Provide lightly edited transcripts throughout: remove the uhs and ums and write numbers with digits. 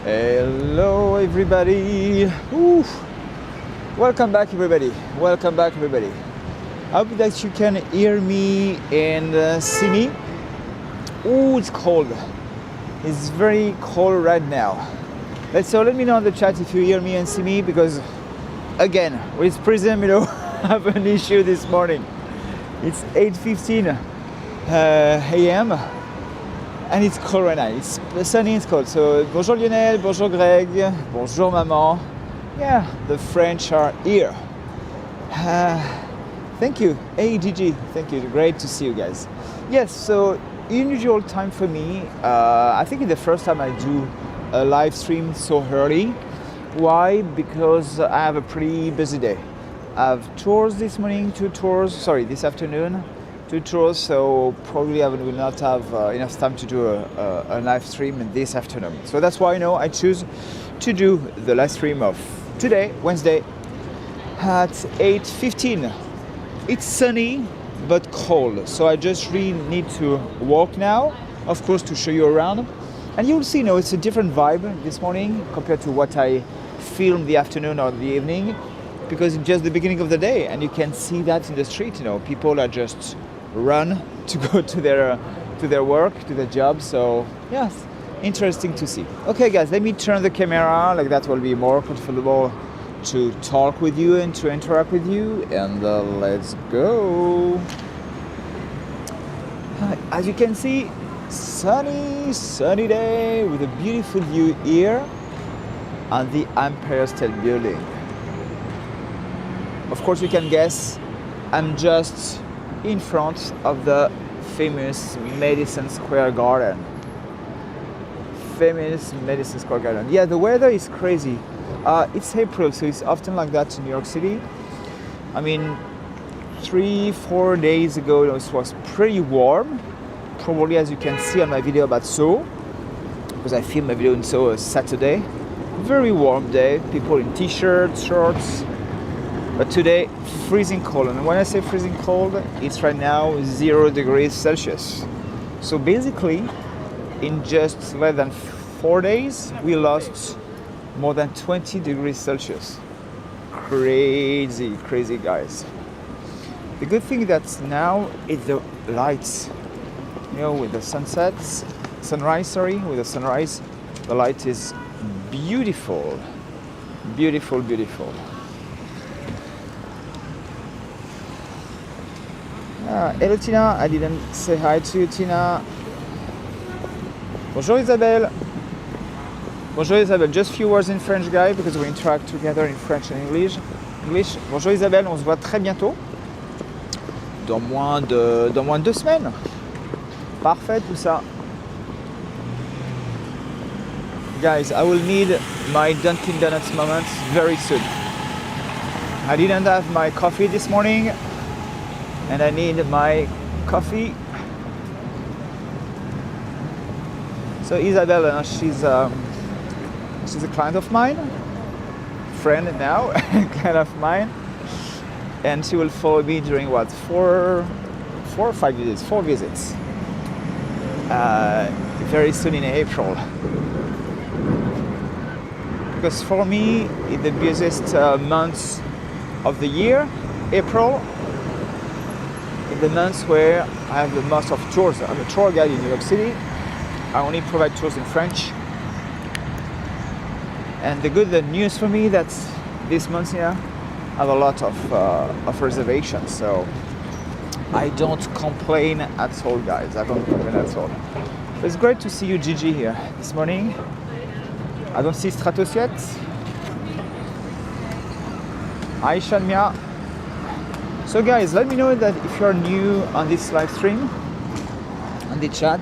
Hello everybody. Ooh. Welcome back everybody. Welcome back everybody. I hope that you can hear me and see me. Ooh, it's cold. It's very cold right now. So let me know in the chat if you hear me and see me, because again with Prism, I have an issue this morning. It's 8:15 a.m. and it's cold right now. It's sunny, it's cold. So bonjour Lionel, bonjour Greg, bonjour maman. Yeah, the French are here. Thank you. Hey Gigi, thank you. Great to see you guys. Yes, so unusual time for me. I think it's the first time I do a live stream so early. Why? Because I have a pretty busy day. I have tours this morning, this afternoon. 2 tours, so probably I will not have enough time to do a live stream this afternoon. So that's why I choose to do the live stream of today, Wednesday, at 8:15. It's sunny but cold, so I just really need to walk now, of course, to show you around. And you'll see, it's a different vibe this morning compared to what I filmed the afternoon or the evening, because it's just the beginning of the day, and you can see that in the street. People are just run to go to their work, to their job. So yes, interesting to see. Okay guys, let me turn the camera, like that will be more comfortable to talk with you and to interact with you, and let's go. As you can see, sunny day with a beautiful view here on the Empire State Building. Of course you can guess I'm just in front of the famous Madison Square Garden. Yeah, the weather is crazy. It's April, so it's often like that in New York City. I mean, 3-4 days ago it was pretty warm, probably as you can see on my video about Seoul, because I filmed my video in Seoul Saturday. Very warm day, people in t-shirts, shorts. But today, freezing cold. And when I say freezing cold, it's right now 0 degrees Celsius. So basically, in just less than 4 days, we lost more than 20 degrees Celsius. Crazy guys. The good thing that's now is the lights. With the sunrise, the light is beautiful. Hello Tina, I didn't say hi to you, Tina. Bonjour Isabelle. Just few words in French, guys, because we interact together in French and English. Bonjour Isabelle, on se voit très bientôt. Dans moins de 2 semaines. Parfait tout ça. Guys, I will need my Dunkin Donuts moment very soon. I didn't have my coffee this morning, and I need my coffee. So Isabella, she's a client of mine, friend now, client of mine, and she will follow me during 4 or 5 visits, 4 visits, very soon in April. Because for me, it's the busiest month of the year, April. In the months where I have the most of tours. I'm a tour guide in New York City. I only provide tours in French. And the news for me that this month here I have a lot of reservations, so I don't complain at all, guys. I don't complain at all. But it's great to see you, Gigi, here this morning. I don't see Stratos yet. Hi, Shanmia. So guys, let me know that if you're new on this live stream, on the chat,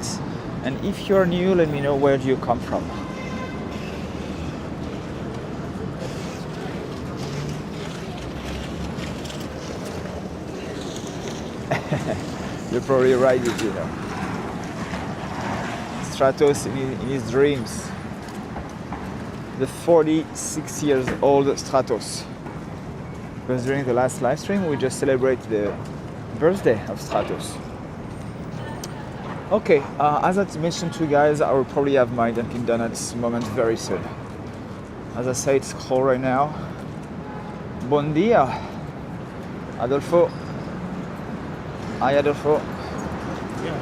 and if you're new, let me know where do you come from. You're probably right, you know. Stratos in his dreams. The 46 years old Stratos. Because during the last live stream, we just celebrated the birthday of Stratos. Okay, as I mentioned to you guys, I will probably have my Dunkin Donuts moment very soon. As I say, it's cold right now. Bon dia, Adolfo. Hi, Adolfo. Yeah.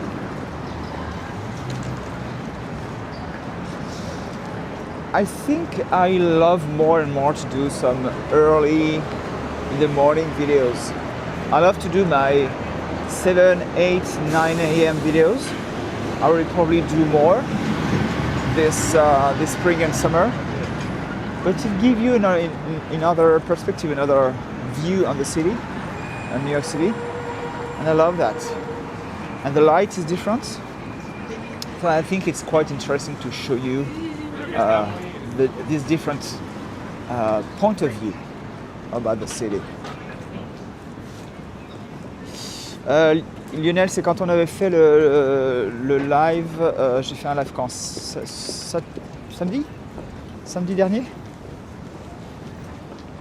I think I love more and more to do some early in the morning videos. I love to do my 7, 8, 9 a.m. videos. I will probably do more this spring and summer. But to give you another perspective, another view on the city, on New York City. And I love that. And the light is different. So I think it's quite interesting to show you this different point of view about the city. Lionel, c'est quand on avait fait le live, j'ai fait un live quand samedi dernier,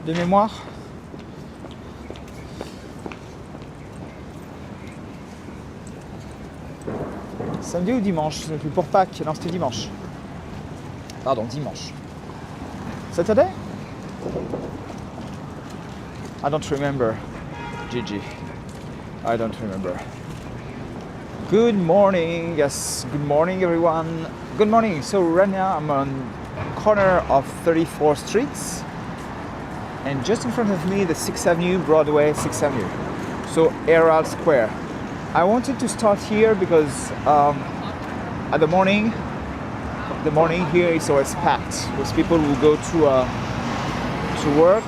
de mémoire. Samedi ou dimanche, pour Pâques, non c'était dimanche. Pardon, dimanche. Saturday? I don't remember, Gigi. I don't remember. Good morning, yes, good morning everyone. Good morning, so right now I'm on corner of 34th Street. And just in front of me, the 6th Avenue, Broadway, 6th Avenue. So Herald Square. I wanted to start here because at the morning here is always packed with people who go to work.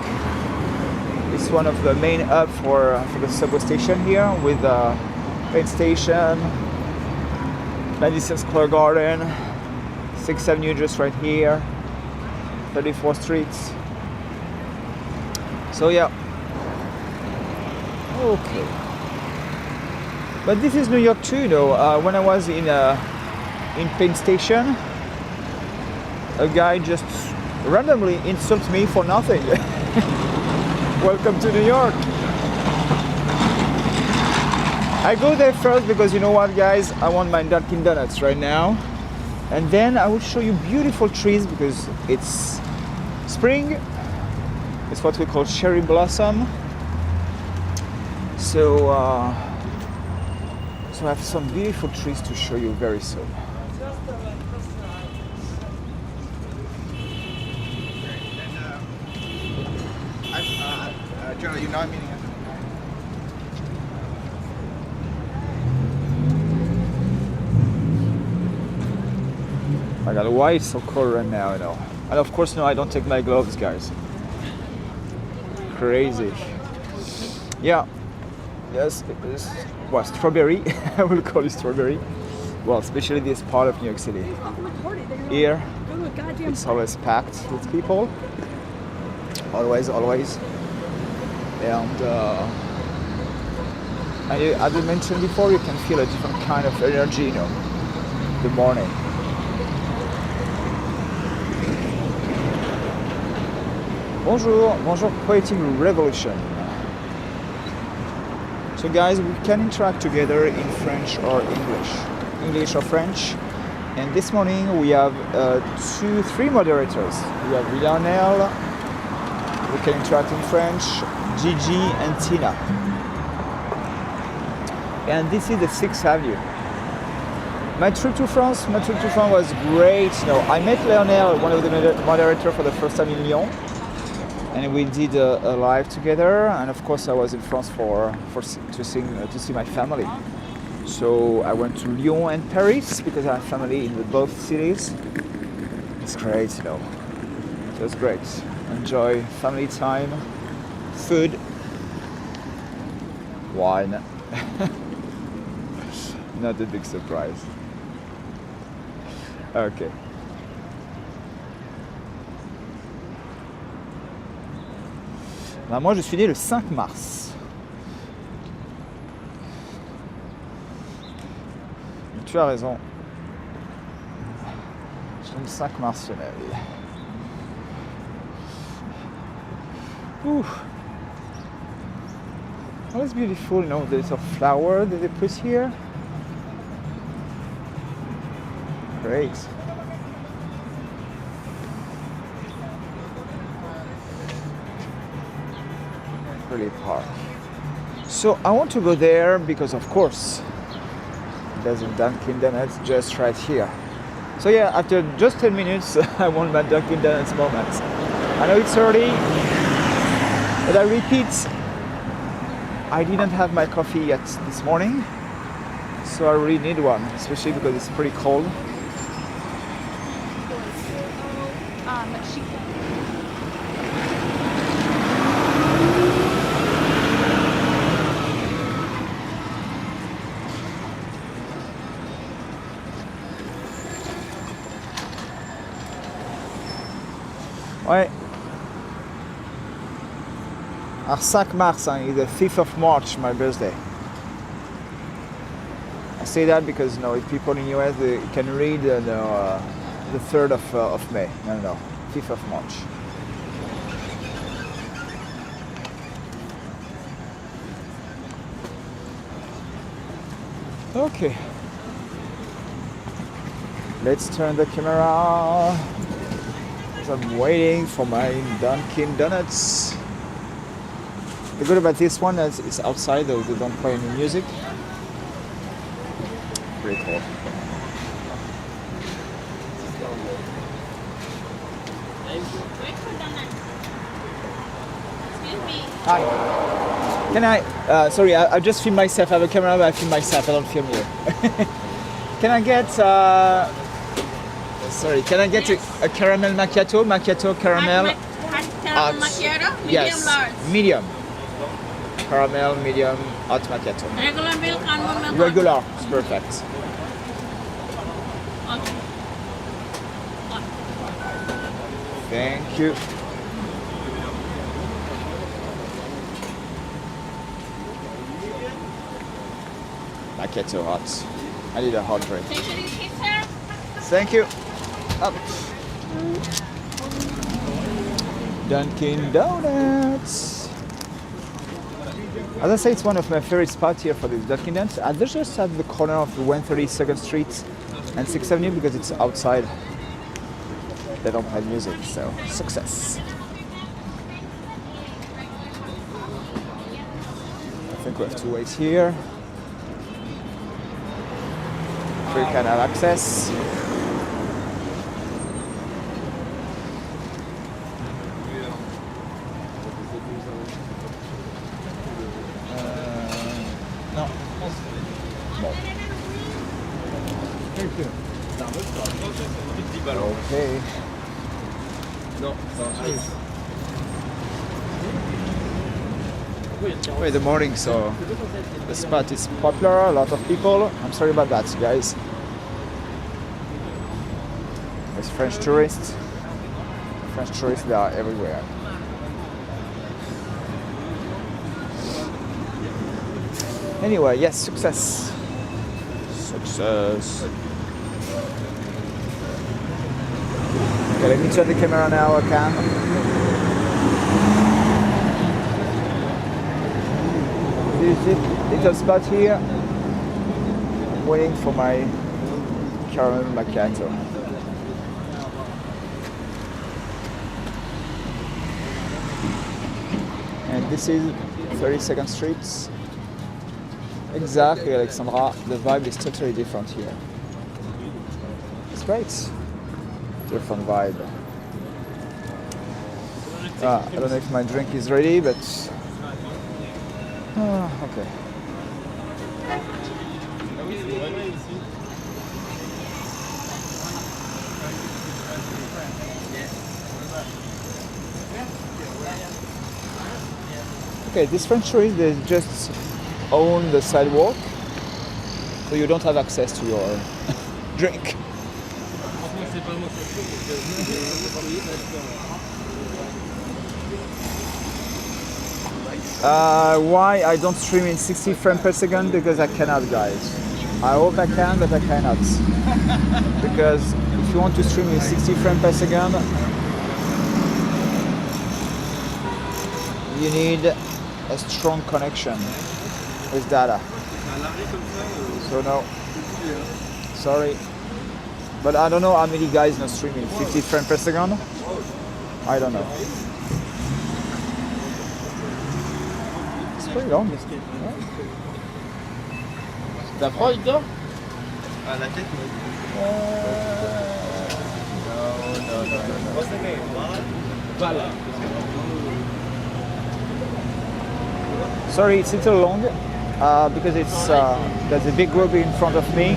It's one of the main hubs for the subway station here with Penn Station, Madison Square Garden, 6th Avenue just right here, 34th Street. So yeah. Okay. But this is New York too, though. When I was in Penn Station, a guy just randomly insulted me for nothing. Welcome to New York. I go there first because you know what, guys? I want my Dunkin Donuts right now. And then I will show you beautiful trees because it's spring. It's what we call cherry blossom. So I have some beautiful trees to show you very soon. Joe, you're not meeting us. I got why it's so cold right now, you know. And of course, no, I don't take my gloves, guys. Crazy. Yeah. Yes, it is. Well, strawberry. I will call it strawberry. Well, especially this part of New York City. Here, it's always packed with people. Always. And as I mentioned before, you can feel a different kind of energy, you know, in the morning. Bonjour, Poetic Revolution. So guys, we can interact together in French or English or French. And this morning we have 3 moderators. We have Lionel, we can interact in French, Gigi and Tina. And this is the 6th Avenue. My trip to France was great. No, I met Lionel, one of the moderators, for the first time in Lyon. And we did a live together, and of course I was in France to see my family. So I went to Lyon and Paris because I have family in both cities. It's great, you know. It was great. Enjoy family time, food, wine. Not a big surprise. Okay. Ben moi je suis né le 5 mars. tu as raison. J'aime 5 Martionnel. Ooh. Oh, it's beautiful, you know, the little flower that they put here. Great. Park. So I want to go there because of course there's a Dunkin Donuts just right here. So yeah, after just 10 minutes I want my Dunkin Donuts moment. I know it's early, but I repeat, I didn't have my coffee yet this morning, so I really need one, especially because it's pretty cold. Ouais. Alors 5 mars, is the 5th of March, my birthday. I say that because you know, if people in US they can read the 3rd of May. No, 5th of March. Okay. Let's turn the camera. I'm waiting for my Dunkin Donuts. The good about this one is it's outside, though they don't play any music. Pretty cool. Excuse me. Hi. Can I? Sorry, I just film myself. I have a camera, but I film myself. I don't film you. Can I get? Sorry, can I get a caramel macchiato? Macchiato caramel. Caramel macchiato? Medium, Yes, large. medium. Caramel, medium, hot macchiato. Regular milk, almond milk. Regular, it's perfect. Okay. Thank you. Macchiato hot. I need a hot drink. Take it easy, sir. Thank you. Up. Dunkin Donuts. As I say, it's one of my favorite spots here for this Dunkin Donuts. They're just at the corner of 132nd Street and 6th Avenue because it's outside. They don't play music, so success. I think we have to wait here. Free canal access. No. Bon. Okay. Wait, the morning, so the spot is popular, a lot of people. I'm sorry about that, guys. There's French tourists. French tourists, they are everywhere. Anyway, yes, success. Success. Okay, let me turn the camera now, I can. This little spot here. I'm waiting for my caramel macchiato. And this is 32nd Street. Exactly, Alexandra. The vibe is totally different here. It's great. Different vibe. I don't know if my drink is ready, but okay. Okay, this French tourist, they just own the sidewalk, so you don't have access to your drink. Why I don't stream in 60 frames per second? Because I cannot, guys. I hope I can, but I cannot. Because if you want to stream in 60 frames per second, you need a strong connection with data. So no, sorry. But I don't know how many guys not streaming 50 frames per second. I don't know. It's pretty long. T'as froid, Victor? À la tête, What's the name? Vala. Sorry, it's a little long because it's there's a big group in front of me.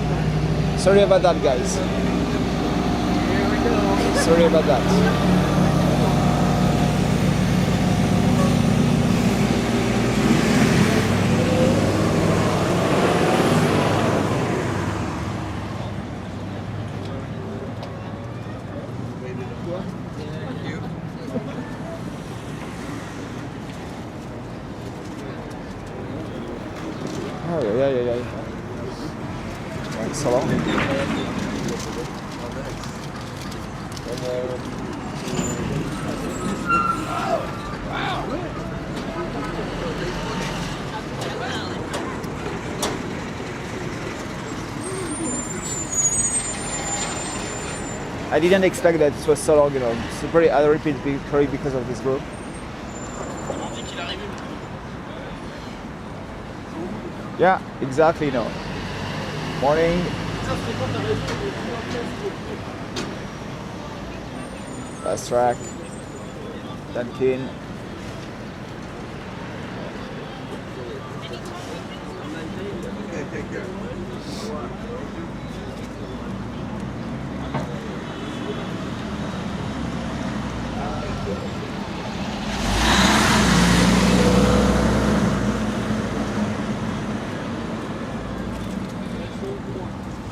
Sorry about that, guys. Sorry about that. Oh, yeah. Thanks a lot. I didn't expect that it was so long, you know. So probably I repeat probably because of this group. Yeah, exactly, no. Morning. Fast track. Dunkin.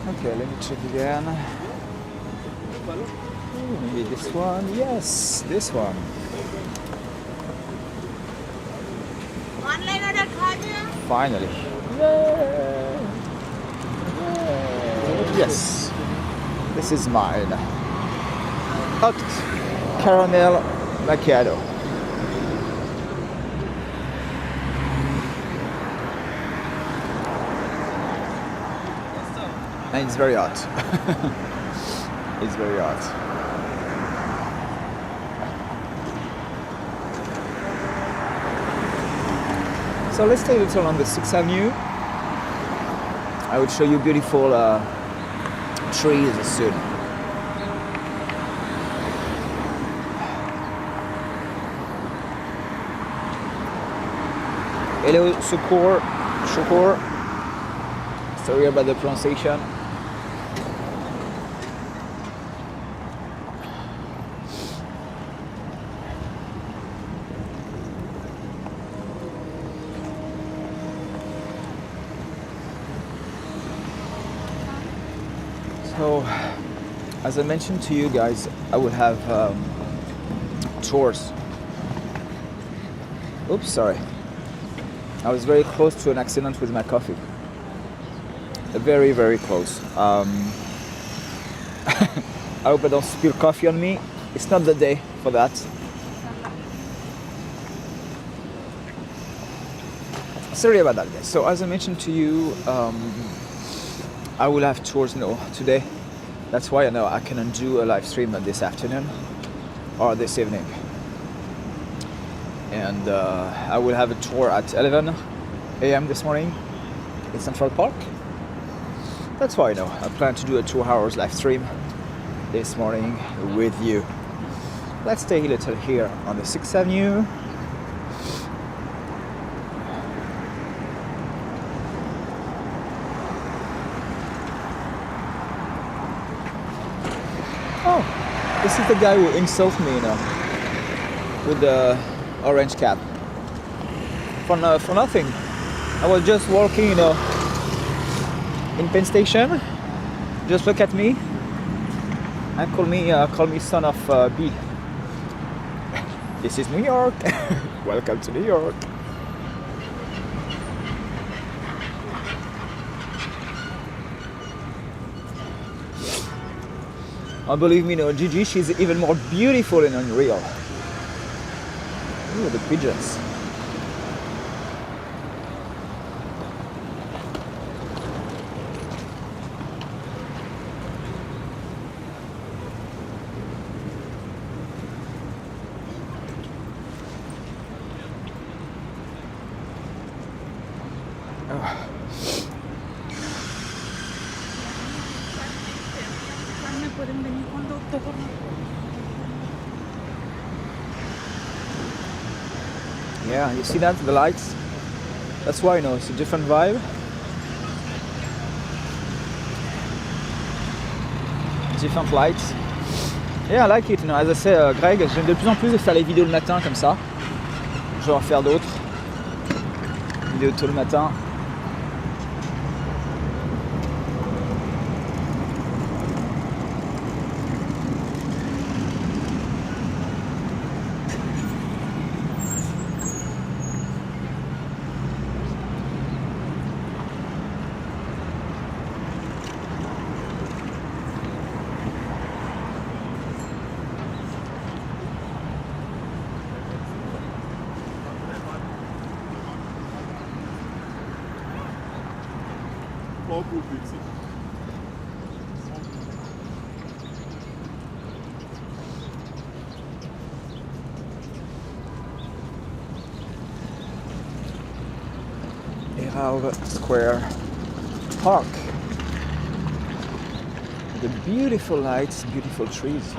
Okay, let me check again. Ooh, maybe this one. Yes, this one. Online order खादिया? Finally. Yay! Yay! Yes, this is mine. Hot caramel macchiato. And it's very hot. It's very hot. So let's take a little on the 6th Avenue. I will show you beautiful trees soon. Hello, Shukur. Sorry about the pronunciation. So, as I mentioned to you guys, I will have tours. Oops, sorry. I was very close to an accident with my coffee. Very, very close. I hope I don't spill coffee on me. It's not the day for that. Sorry about that, guys. So, as I mentioned to you, I will have tours today. That's why I know I cannot do a live stream this afternoon or this evening. And I will have a tour at 11 a.m. this morning in Central Park. That's why I know I plan to do a 2 hours live stream this morning with you. Let's stay a little here on the 6th Avenue. Oh, this is the guy who insulted me, with the orange cap. For nothing. I was just walking, in Penn Station. Just look at me and call me son of B. This is New York. Welcome to New York. Oh, believe me, no, Gigi, she's even more beautiful and unreal. Ooh, the pigeons. Yeah, you see that, the lights? That's why, you know, it's a different vibe. Different lights. Yeah, I like it, you know. As I say, Greg, j'aime de plus en plus de faire les vidéos le matin comme ça. Je vais en faire d'autres. Vidéos tôt le matin. Square Park. The beautiful lights, beautiful trees.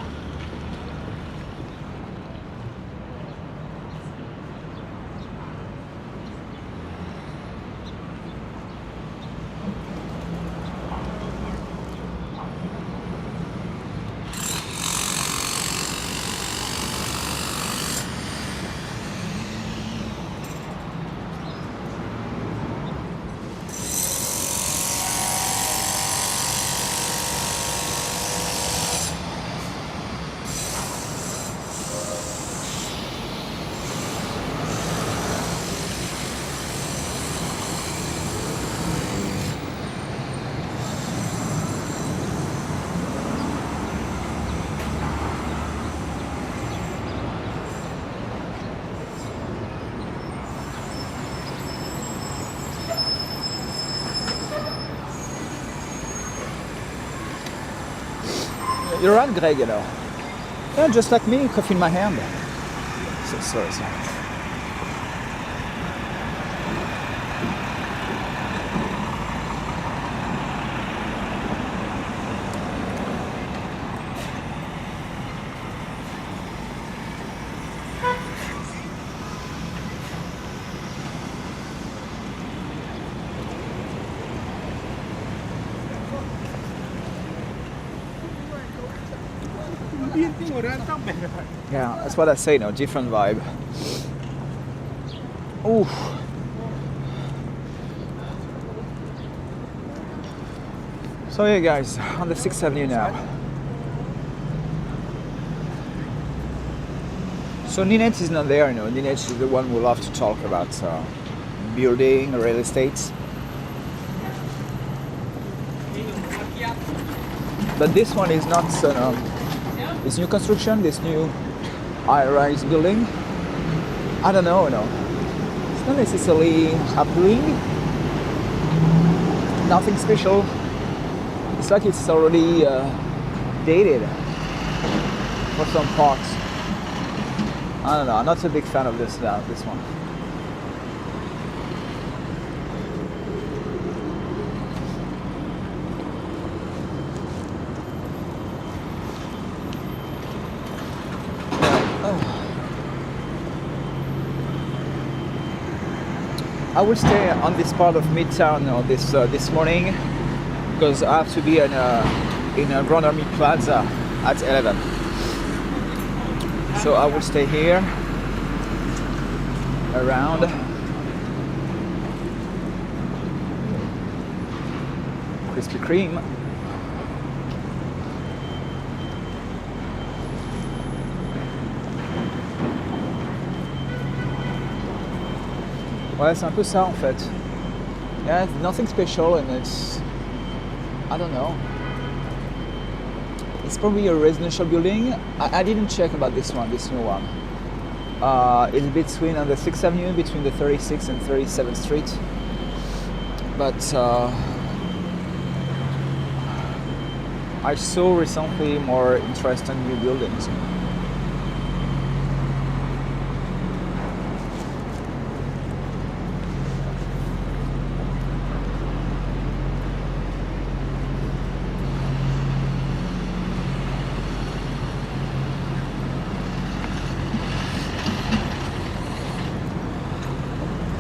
You're right, Greg, you know. Yeah, just like me, coffee in my hand. Sorry. Yeah, that's what I say, no, different vibe. Ooh. So yeah, guys, on the 6th Avenue now. So Ninette is not there, you know. Ninette is the one who loves to talk about building, real estate. But this one is not this new construction, this new high-rise building. I don't know, you know. It's not necessarily appealing. Nothing special. It's like it's already dated for some parts. I don't know. I'm not a big fan of this one. I will stay on this part of Midtown this morning because I have to be in a Grand Army Plaza at 11. So I will stay here around. Krispy Kreme. Ouais, c'est un peu ça en fait. Yeah, nothing special and I don't know. It's probably a residential building. I didn't check about this one, this new one. It's between on the 6th Avenue, between the 36th and 37th Street. But I saw recently more interesting new buildings.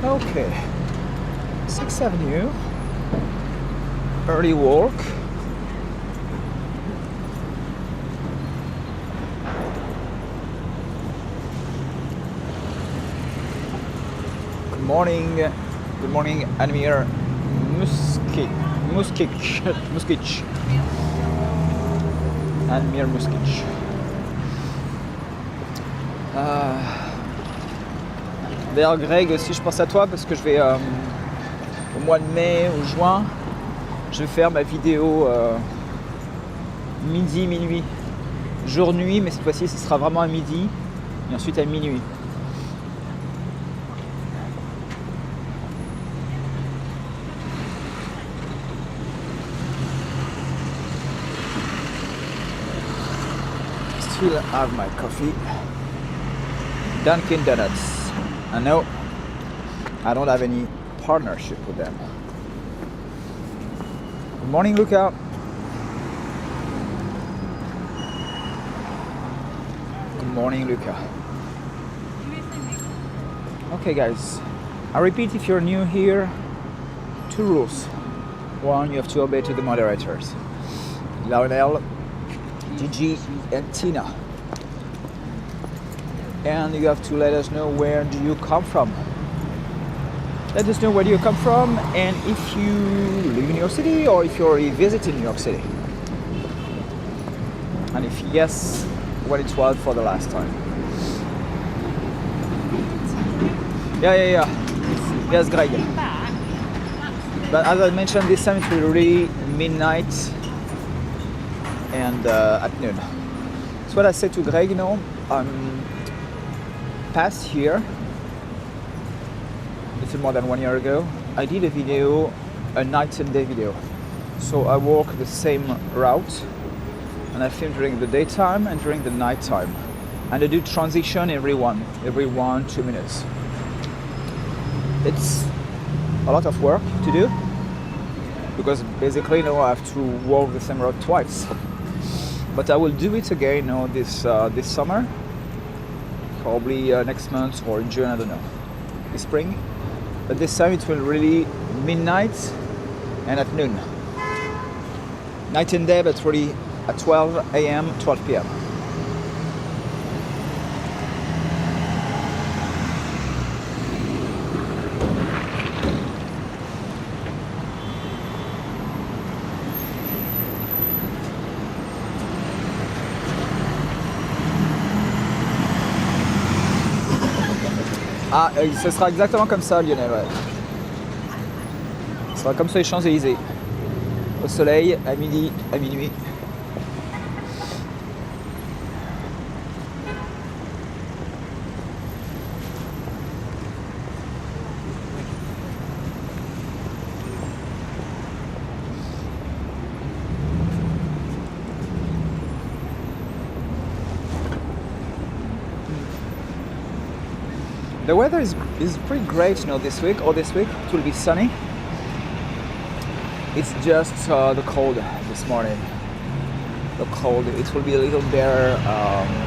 Okay, 6th Avenue, early walk. Good morning, Admir Muskic. Admir Muskic. D'ailleurs, Greg, aussi je pense à toi parce que je vais au mois de mai ou juin, je vais faire ma vidéo midi, minuit, jour-nuit, mais cette fois-ci ce sera vraiment à midi et ensuite à minuit. Still have my coffee. Dunkin Donuts. I know I don't have any partnership with them. Good morning, Luca. Good morning, Luca. Okay, guys. I repeat, if you're new here, 2 rules. 1, you have to obey to the moderators. Lionel, Gigi, and Tina. And you have to let us know where do you come from. Let us know where you come from and if you live in New York City or if you're already visiting New York City. And if yes, when it was for the last time. Yeah. Yes, Greg. But as I mentioned, this time it will be midnight and at noon. That's what I said to Greg, you know. Past year, a little more than 1 year ago, I did a video, a night and day video. So I walk the same route and I film during the daytime and during the night time. And I do transition every 1-2 minutes. It's a lot of work to do because basically, you know, I have to walk the same route twice. But I will do it again, you know, this summer. Probably next month or in June, I don't know, this spring. But this time it will really midnight and at noon. Night and day, but really at 12 a.m., 12 p.m. Ah, ce sera exactement comme ça, Lionel, ouais. Ce sera comme ça les Champs-Élysées. Au soleil, à midi, à minuit. The weather is pretty great, you know, this week. It will be sunny. It's just the cold this morning. The cold. It will be a little better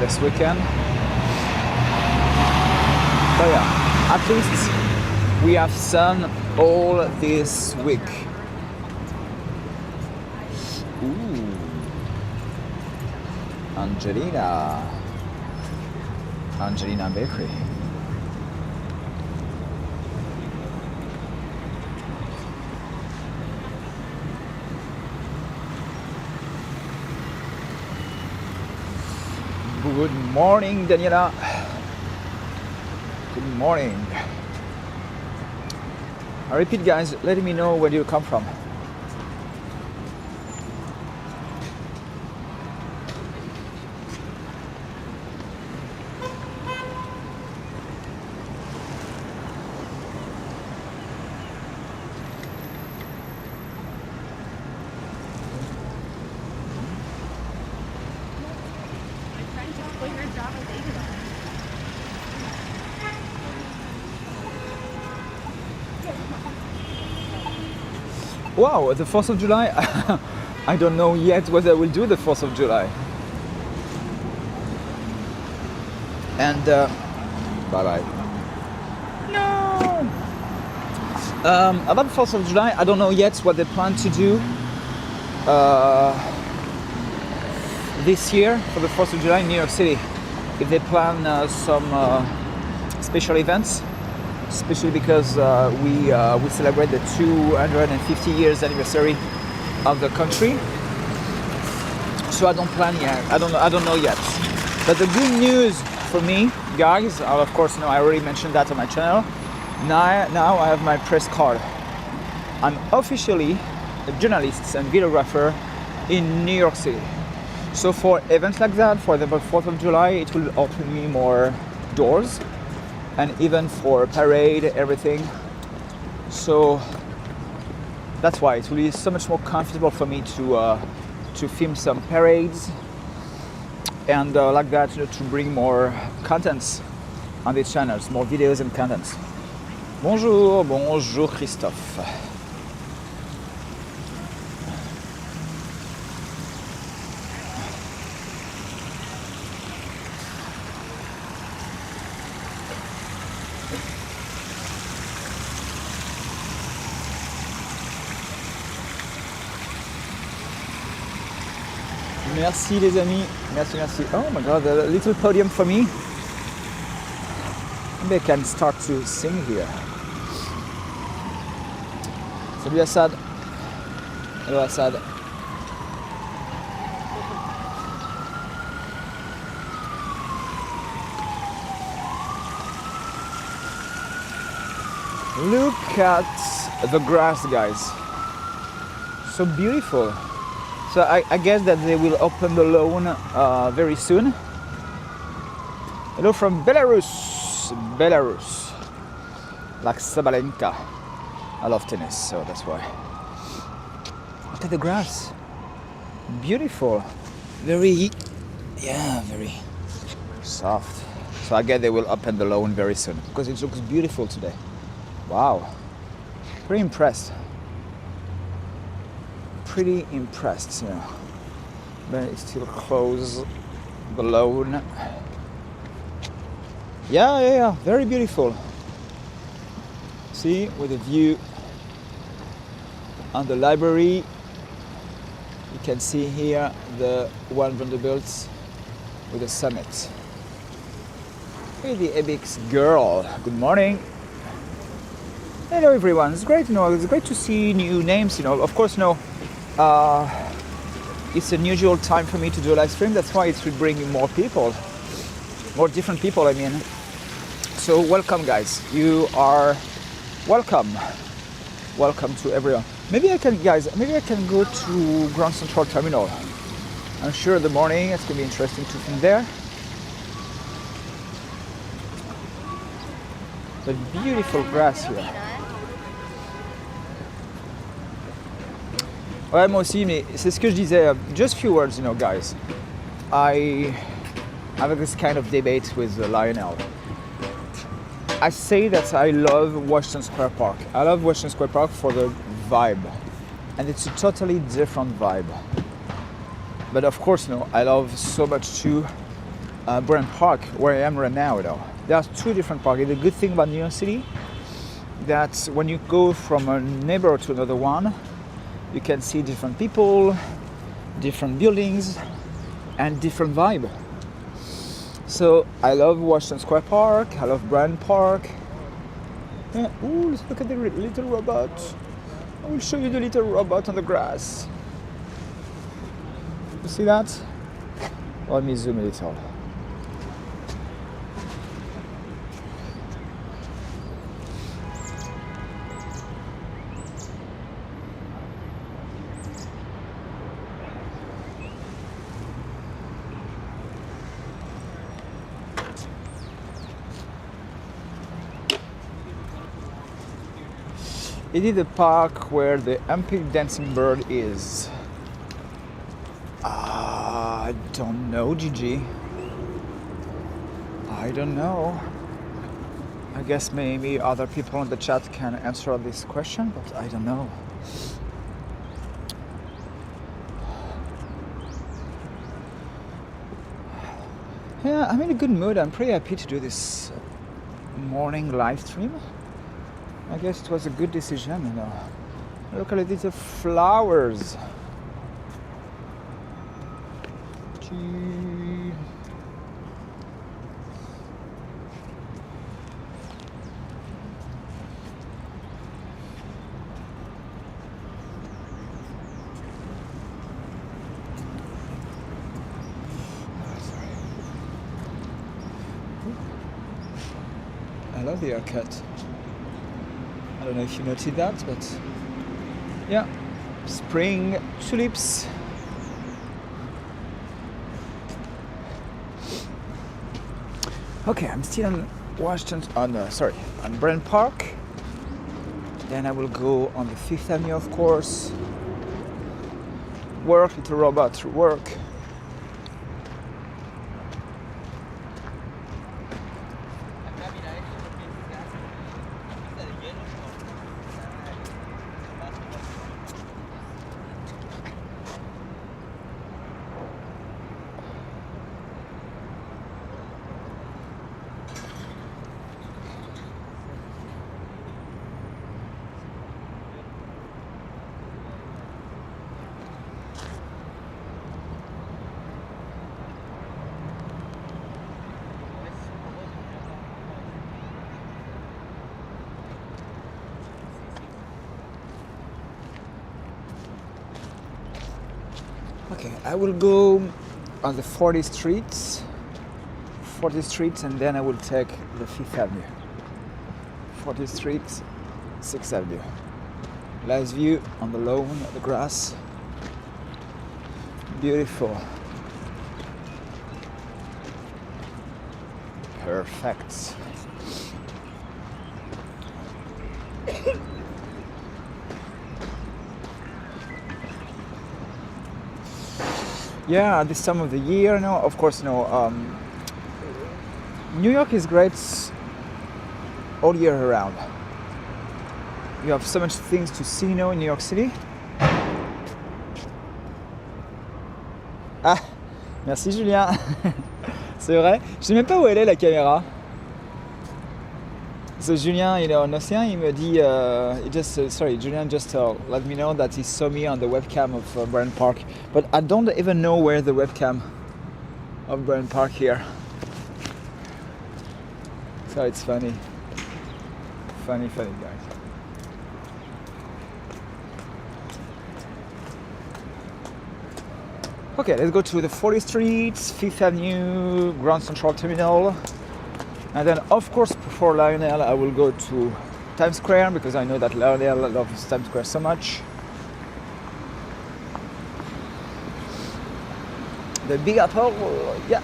this weekend. But yeah, at least we have sun all this week. Ooh, Angelina Bakery. Good morning, Daniela. Good morning. I repeat, guys, let me know where you come from. Wow, the 4th of July? I don't know yet what I will do the 4th of July. And bye-bye. No! About the 4th of July, I don't know yet what they plan to do this year for the 4th of July in New York City. If they plan some special events, especially because we celebrate the 250 years anniversary of the country. So I don't plan yet. I don't know yet. But the good news for me, guys, of course, I already mentioned that on my channel. Now I have my press card. I'm officially a journalist and videographer in New York City. So for events like that, for the 4th of July, it will open me more doors. And even for parade, everything. So that's why it will be so much more comfortable for me to film some parades and like that, to bring more contents on these channels, more videos and contents. Bonjour Christophe. Merci les amis, merci. Oh my god, a little podium for me. Maybe I can start to sing here. Salut Assad. Hello Assad. Look at the grass, guys. So beautiful. So I guess that they will open the lawn very soon. Hello from Belarus, like Sabalenka. I love tennis, so that's why. Look at the grass, beautiful, very soft. So I guess they will open the lawn very soon because it looks beautiful today. Wow, pretty impressed. Pretty impressed, but it's still closed, the lawn. Yeah, very beautiful. See, with a view on the library. You can see here the one Vanderbilt with the summit. Hey, the Ebix girl. Good morning. Hello everyone. It's great, it's great to see new names, Of course, it's an unusual time for me to do a live stream. That's why it will bring more people, more different people, I mean. So welcome, guys. You are welcome. Welcome to everyone. Maybe I can go to Grand Central Terminal. I'm sure in the morning it's going to be interesting to film there. The beautiful grass here. Ouais, moi aussi, mais c'est ce que je disais. Just few words, guys. I have this kind of debate with Lionel. I say that I love Washington Square Park. I love Washington Square Park for the vibe. And it's a totally different vibe. But of course, I love so much too Bryant Park, where I am right now, There are two different parks. The good thing about New York City, that when you go from a neighborhood to another one, you can see different people, different buildings, and different vibe. So I love Washington Square Park, I love Bryant Park. Yeah, ooh, let's look at the little robot. I will show you the little robot on the grass. You see that? Let me zoom a little. It is the park where the Olympic dancing bird is. I don't know, Gigi. I don't know. I guess maybe other people in the chat can answer this question, but I don't know. Yeah, I'm in a good mood. I'm pretty happy to do this morning live stream. I guess it was a good decision, you know. Look at these flowers. Gee. I love the haircut. I don't know if you noticed that, but yeah, spring tulips. Okay, I'm still on on Bryant Park. Then I will go on the Fifth Avenue, of course. Work, little robot, work. Okay, I will go on the 40th Street, and then I will take the 5th Avenue. 40th Street, 6th Avenue. Nice view on the lawn, the grass. Beautiful. Perfect. Yeah, this time of the year, you know, of course, you know, New York is great all year around. You have so much things to see, you know, in New York City. Ah, merci Julien. C'est vrai. Je sais même pas où elle est la caméra. So Julien, you know, en océan, il me dit, Julien just let me know that he saw me on the webcam of Bryant Park, but I don't even know where the webcam of Bryant Park here. So it's funny, guys. Okay, let's go to the 40th Street, 5th Avenue, Grand Central Terminal. And then, of course, before Lionel, I will go to Times Square because I know that Lionel loves Times Square so much. The Big Apple, yeah.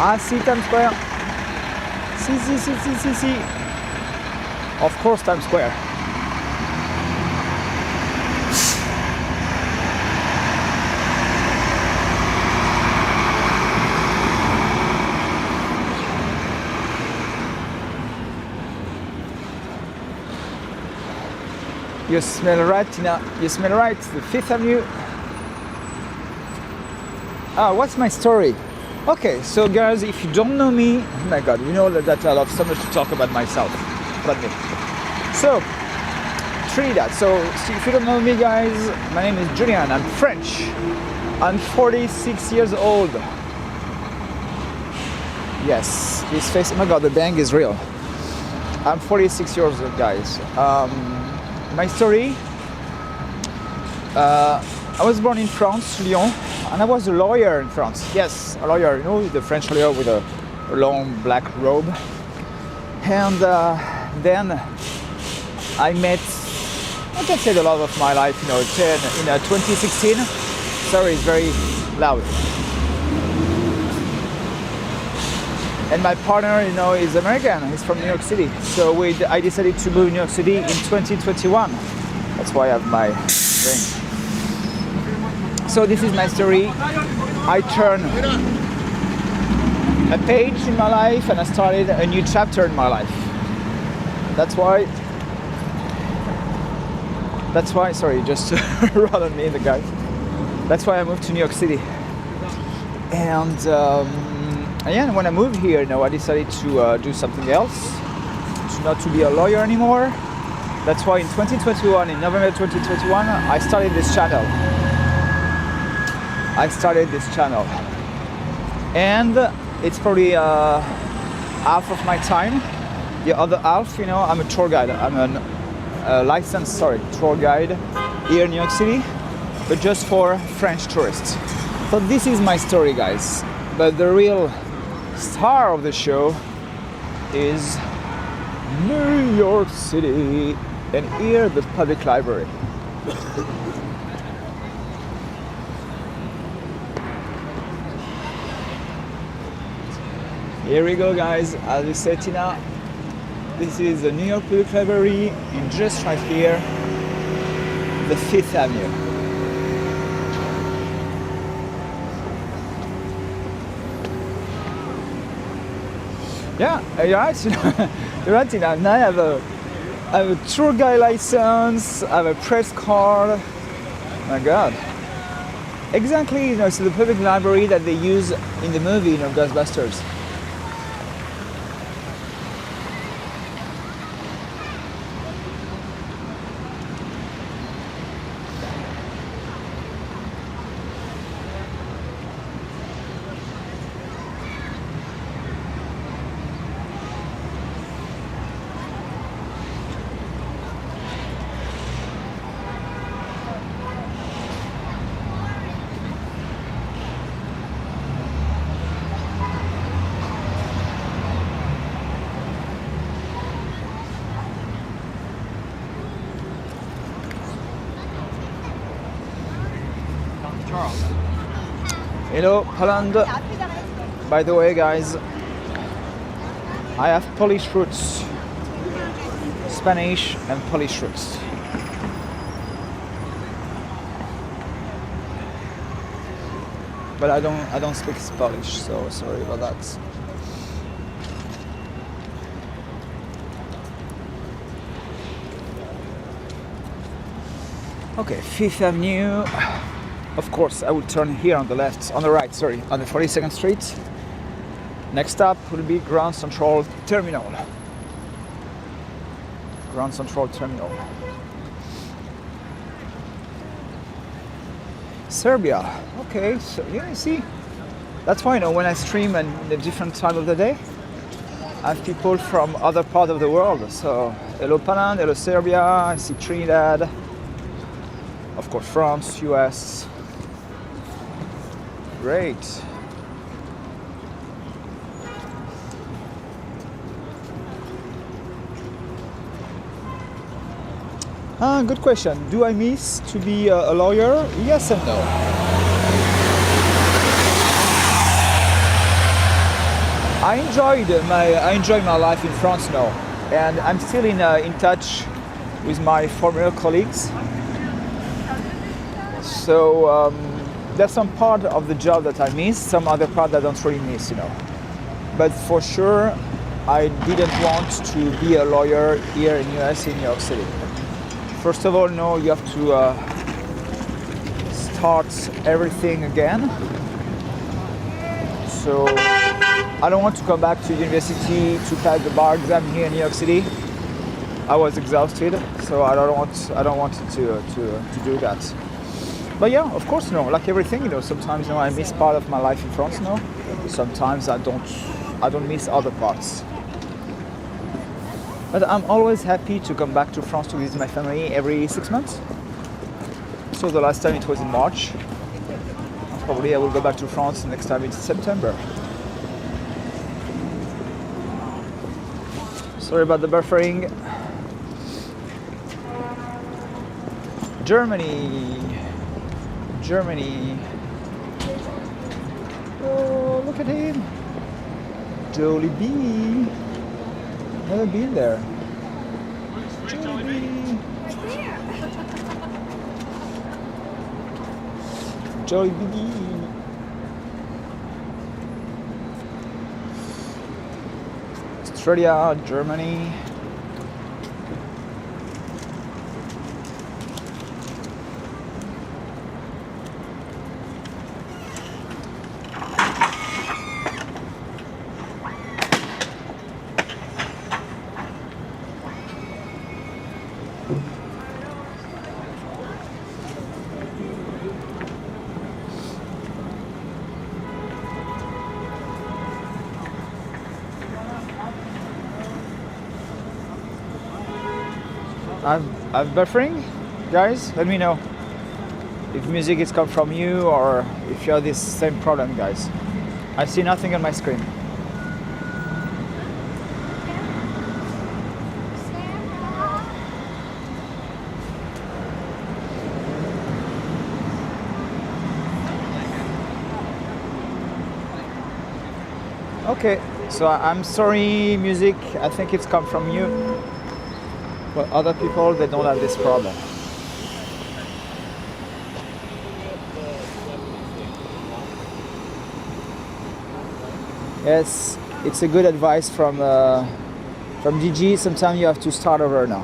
Ah, see Times Square. See. Of course, Times Square. You smell right, Tina. You smell right. The 5th Avenue. Ah, what's my story? Okay, so guys, if you don't know me, oh my god, you know that I love so much to talk about myself, about me. So, treat that. So, if you don't know me, guys, my name is Julien. I'm French. I'm 46 years old. Yes, this face, oh my god, the bang is real. I'm 46 years old, guys. My story, I was born in France, Lyon, and I was a lawyer in France. Yes, a lawyer, you know, the French lawyer with a long black robe. And then I met, I can say the love of my life, you know, in 2016. Sorry, it's very loud. And my partner, is American. He's from New York City. So I decided to move to New York City in 2021. That's why I have my ring. So this is my story. I turned a page in my life and I started a new chapter in my life. That's why, sorry, just run on me, the guy. That's why I moved to New York City. And when I moved here, I decided to do something else, not to be a lawyer anymore. That's why in 2021, in November 2021, I started this channel. And it's probably half of my time. The other half, I'm a tour guide. I'm a licensed tour guide here in New York City, but just for French tourists. So this is my story, guys. But the real star of the show is New York City, and here the public library. Here we go, guys. As you said, Tina, this is the New York Public Library, and just right here, the 5th Avenue. Yeah, you're right. You're right, Tina. Now I have a tour guide license. I have a press card. My God. Exactly. It's the public library that they use in the movie, Ghostbusters. Hello, Holland. By the way, guys, I have Polish roots, Spanish and Polish roots. But I don't speak Polish, so sorry about that. Okay, 5th Avenue. Of course, I will turn here on the left, on the right, on the 42nd Street. Next stop will be Grand Central Terminal. Grand Central Terminal. Serbia. Okay, so yeah, you see, that's why when I stream in a different time of the day, I have people from other parts of the world. So, hello Poland, hello Serbia, I see Trinidad, of course France, US. Great. Good question. Do I miss to be a lawyer? Yes and no. I enjoy my life in France now, and I'm still in touch with my former colleagues. So. There's some part of the job that I miss, some other part that I don't really miss, But for sure, I didn't want to be a lawyer here in US, in New York City. First of all, you have to start everything again. So I don't want to come back to university to pass the bar exam here in New York City. I was exhausted, so I don't want to do that. But yeah, of course, like everything, sometimes I miss part of my life in France. Sometimes I don't miss other parts. But I'm always happy to come back to France to visit my family every 6 months. So the last time it was in March. Probably I will go back to France next time in September. Sorry about the buffering. Germany. Oh, look at him. Jollibee. Never been there. Jollibee. Jollibee. Australia, Germany. I'm buffering, guys. Let me know if music is come from you or if you have this same problem, guys. I see nothing on my screen. Okay, so I'm sorry, music. I think it's come from you. But other people, they don't have this problem. Yes, it's a good advice from Gigi. Sometimes you have to start over now.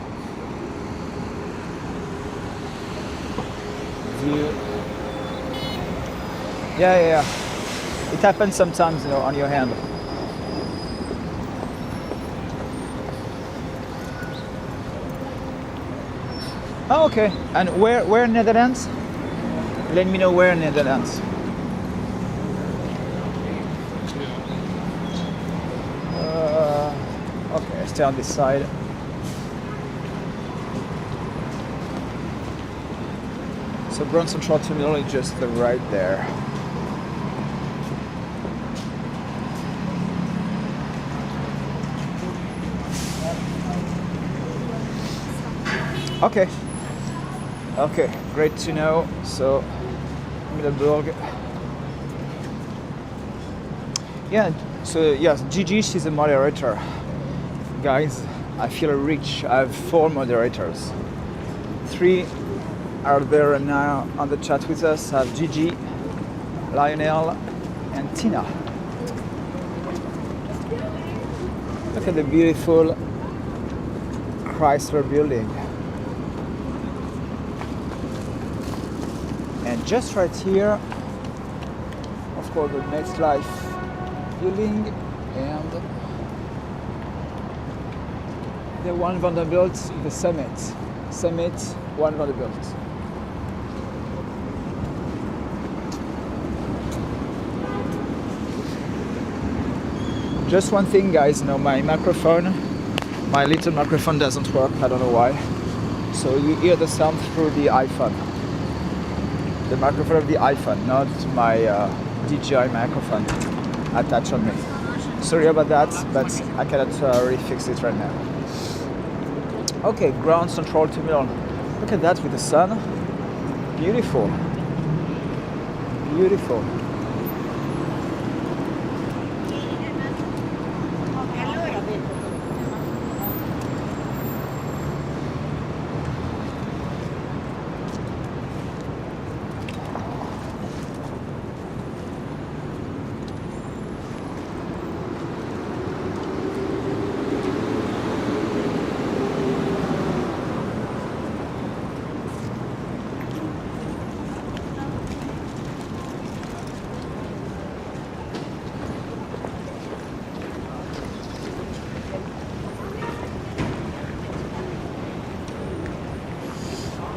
Yeah. It happens sometimes, you know, on your hand. Oh, okay. And where in Netherlands? Let me know where in Netherlands. Okay, stay on this side. So Grand Central Terminal is just right there. Okay, great to know. So, Middelburg. Yeah, so yes, Gigi, she's a moderator. Guys, I feel rich. I have 4 moderators. 3 are there now on the chat with us. I have Gigi, Lionel, and Tina. Look at the beautiful Chrysler building. And just right here, of course, the Next Life building and the One Vanderbilt, the Summit. Summit, One Vanderbilt. Just one thing, guys, you know, my little microphone doesn't work, I don't know why. So you hear the sound through the iPhone. The microphone of the iPhone, not my DJI microphone attached on me. Sorry about that, but I cannot really fix it right now. Okay, Grand Central Terminal. Look at that with the sun. Beautiful. Beautiful.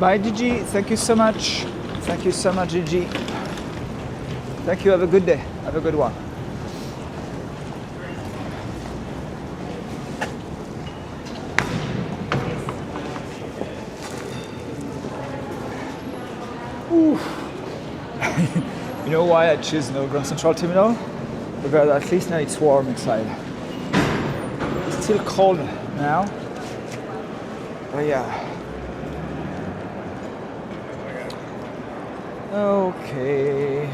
Bye, Gigi. Thank you so much. Thank you so much, Gigi. Thank you. Have a good day. Have a good one. You know why I choose Grand Central Terminal? Because at least now it's warm inside. It's still cold now. But yeah. Okay.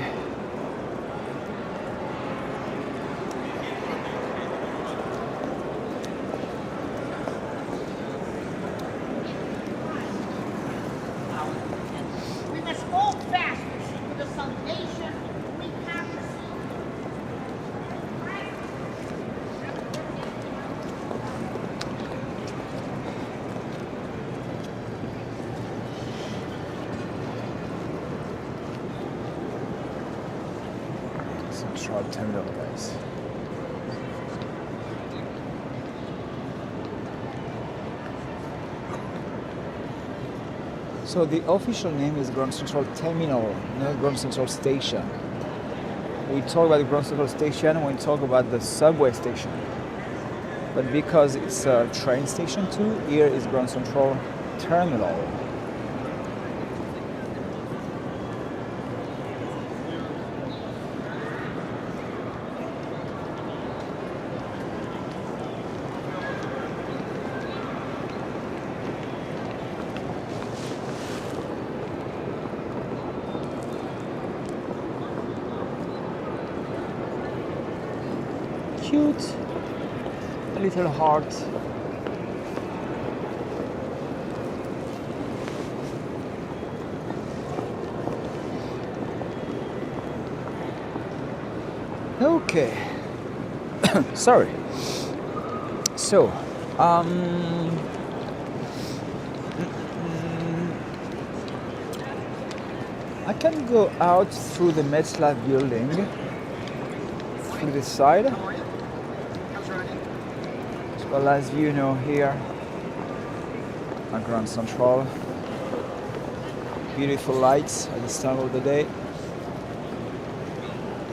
Central Terminal, guys. So the official name is Grand Central Terminal, not Grand Central Station. We talk about the Grand Central Station when we talk about the subway station. But because it's a train station too, here is Grand Central Terminal. Cute, a little heart. Okay, sorry. So, I can go out through the MetLife building, through the side. Well, as you know, here at Grand Central, beautiful lights at this time of the day,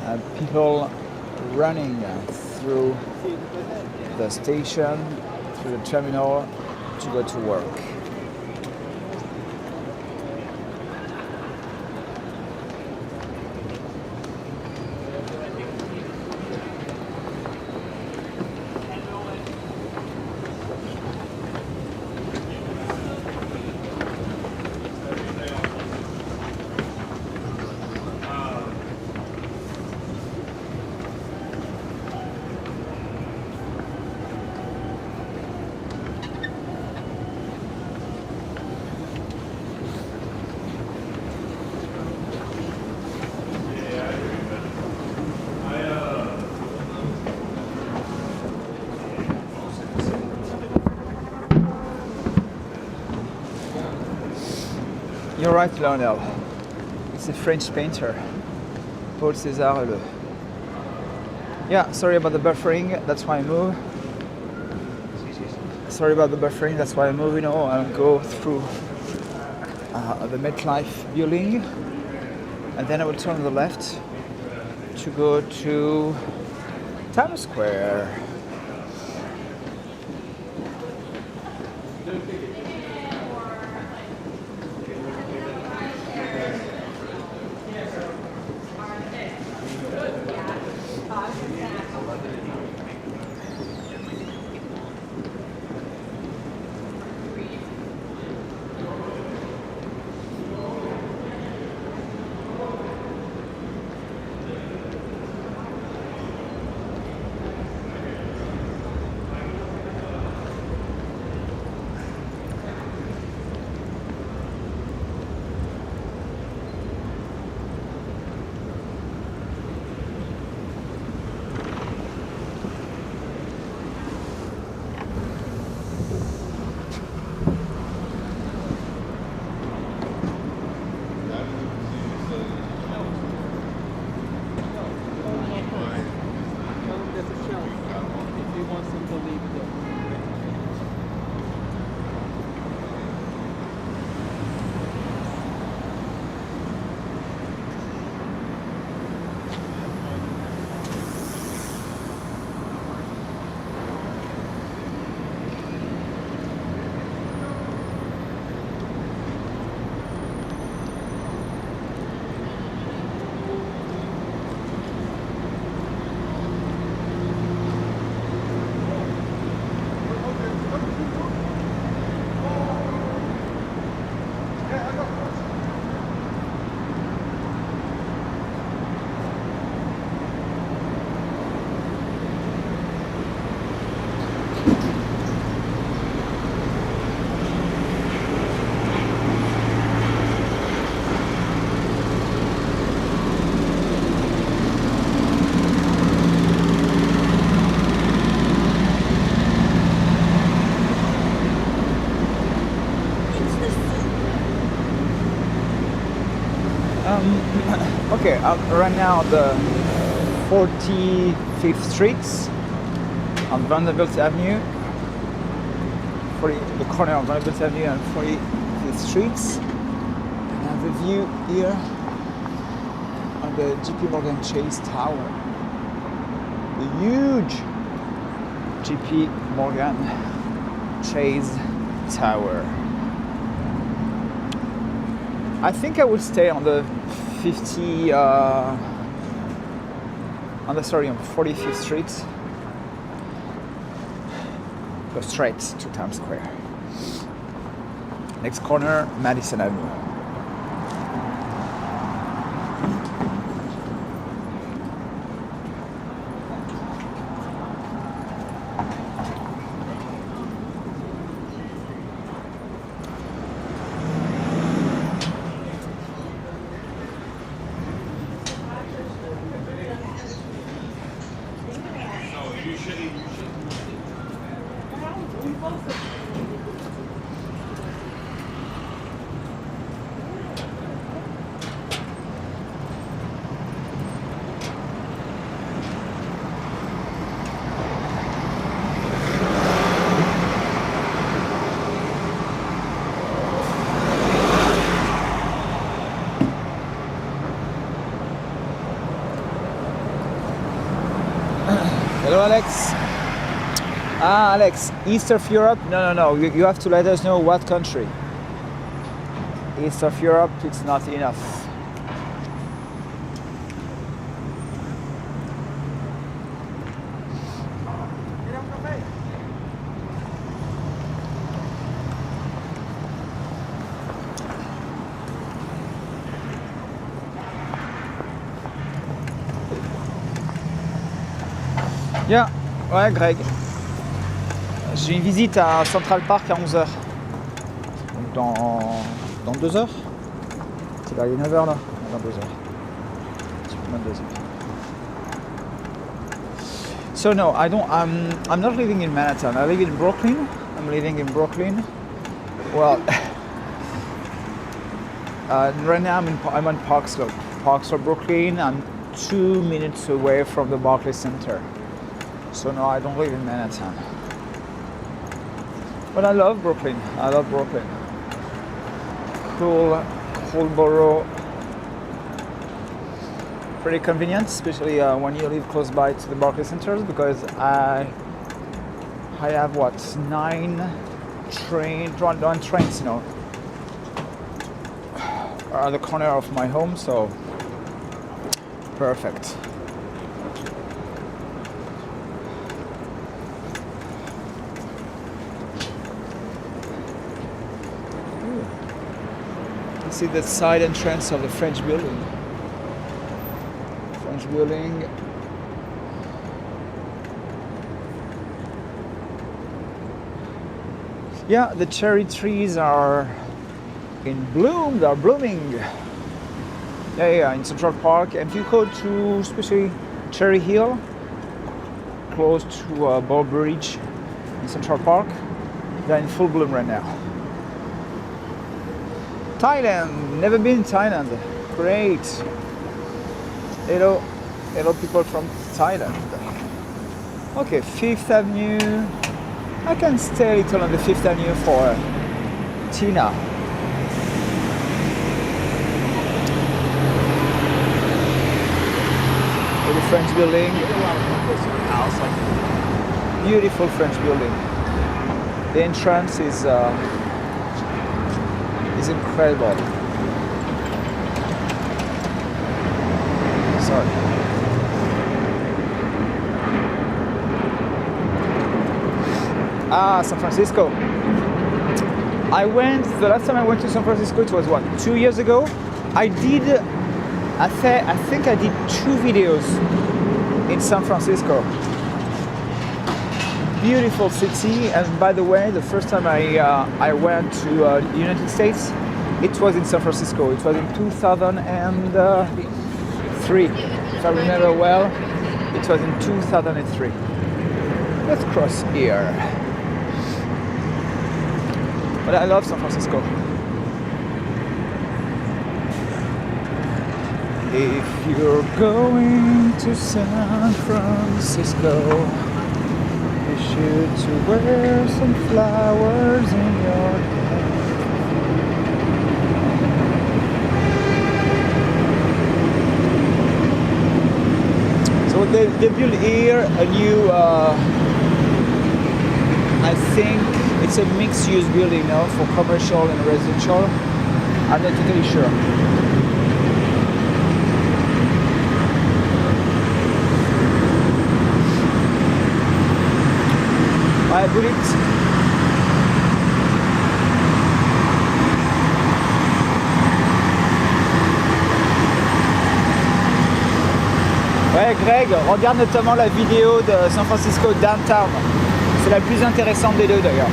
and people running through the station, through the terminal to go to work. You're right, Lionel. It's a French painter, Paul César Le. Yeah, sorry about the buffering, that's why I move. Sorry about the buffering, that's why I move, and go through the MetLife building. And then I will turn on the left to go to Times Square. Okay, right now 45th Street on Vanderbilt Avenue, the corner of Vanderbilt Avenue and 45th Street. And I have a view here on the JP Morgan Chase Tower, the huge JP Morgan Chase Tower. I think I would stay on the 45th Street. Go straight to Times Square. Next corner, Madison Avenue. Hello, Alex. Alex, East of Europe? No. You have to let us know what country. East of Europe, it's not enough. Yeah, ouais Greg. J'ai une visite à Central Park à 11h. Donc dans 2 heures. C'est là, il est 9h là. Dans 2 heures. C'est plus 22 heures. So no, I'm not living in Manhattan. I live in Brooklyn. I'm living in Brooklyn. Well, right now I'm on Park Slope, Brooklyn. I'm 2 minutes away from the Barclays Center. So no, I don't live in Manhattan. But I love Brooklyn. Cool borough. Pretty convenient, especially when you live close by to the Barclays Center, because I have 9 trains, at the corner of my home, so perfect. See the side entrance of the French building. Yeah, the cherry trees are in bloom. They're blooming. Yeah, in Central Park. And if you go to especially Cherry Hill, close to Ball Bridge in Central Park, they're in full bloom right now. Thailand, never been in Thailand. Great. Hello people from Thailand. Okay, 5th Avenue. I can stay a little on the 5th Avenue for Tina. The French building. Beautiful French building. The entrance is incredible. Sorry. San Francisco. The last time I went to San Francisco, it was 2 years ago. I think I did 2 videos in San Francisco. Beautiful city, and by the way, the first time I went to the United States, it was in San Francisco. It was in 2003. If I remember well, it was in 2003. Let's cross here. But I love San Francisco. If you're going to San Francisco, you should to wear some flowers in your hair. So they built here a new, I think it's a mixed-use building now for commercial and residential. I'm not totally sure. I put it. Ouais, Greg, regarde notamment la vidéo de San Francisco Downtown. C'est la plus intéressante des deux d'ailleurs.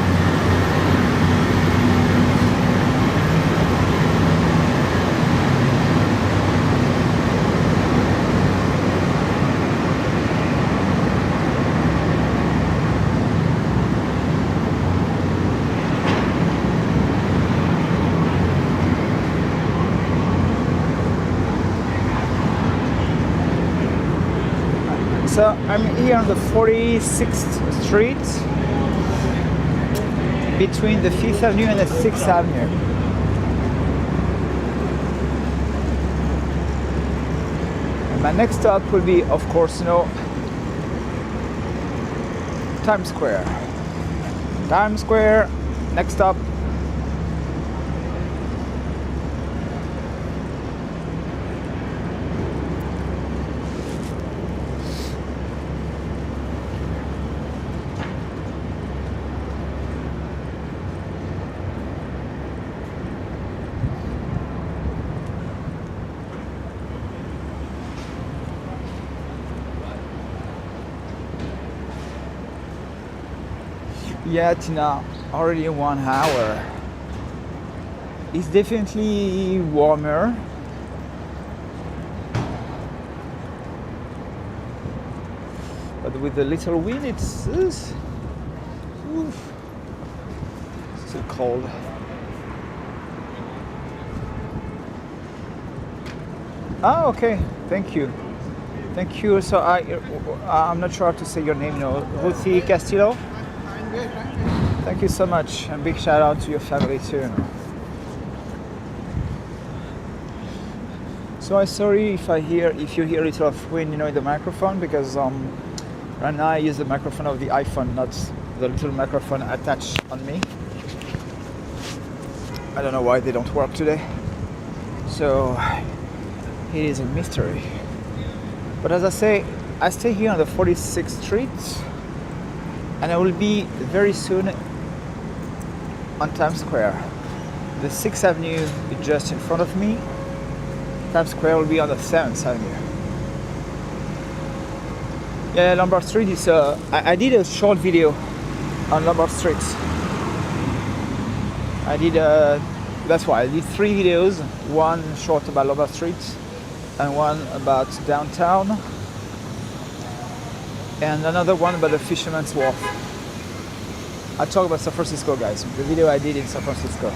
So I'm here on the 46th Street between the 5th Avenue and the 6th Avenue. And my next stop will be, of course, Times Square. Times Square, next stop. Yeah, Tina, already 1 hour. It's definitely warmer. But with the little wind, it's still cold. Ah, okay. Thank you. Thank you. So I'm not sure how to say your name now. Ruthie Castillo? Thank you so much, and big shout out to your family too. So I'm sorry if you hear a little of wind, in the microphone, because right now I use the microphone of the iPhone, not the little microphone attached on me. I don't know why they don't work today. So it is a mystery. But as I say, I stay here on the 46th Street. And I will be very soon on Times Square. The 6th Avenue is just in front of me. Times Square will be on the 7th Avenue. Yeah, Lombard Street is... I did a short video on Lombard Street. That's why I did 3 videos. One short about Lombard Street and one about downtown. And another one about the Fisherman's Wharf. I talk about San Francisco, guys. The video I did in San Francisco.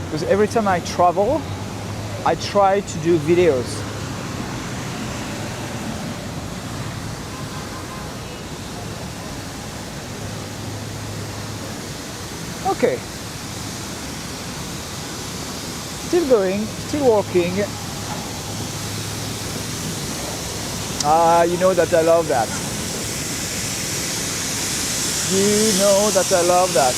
Because every time I travel, I try to do videos. Okay. Still going, still walking. You know that I love that. You know that I love that.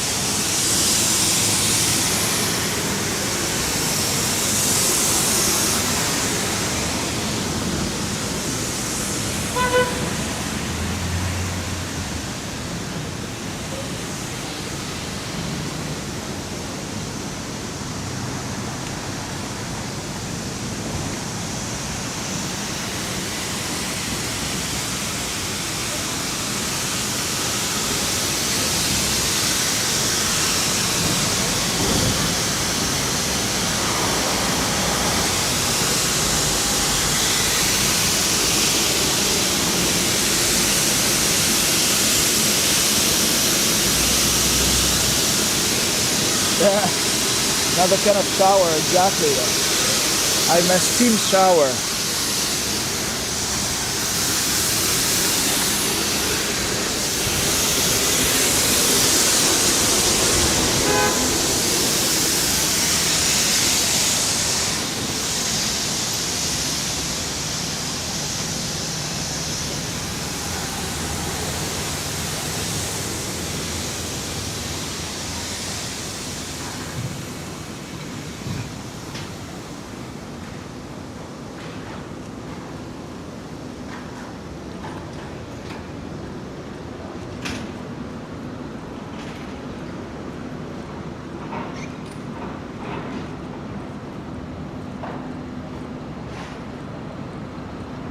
Yeah, another kind of shower, exactly. I'm a steam shower.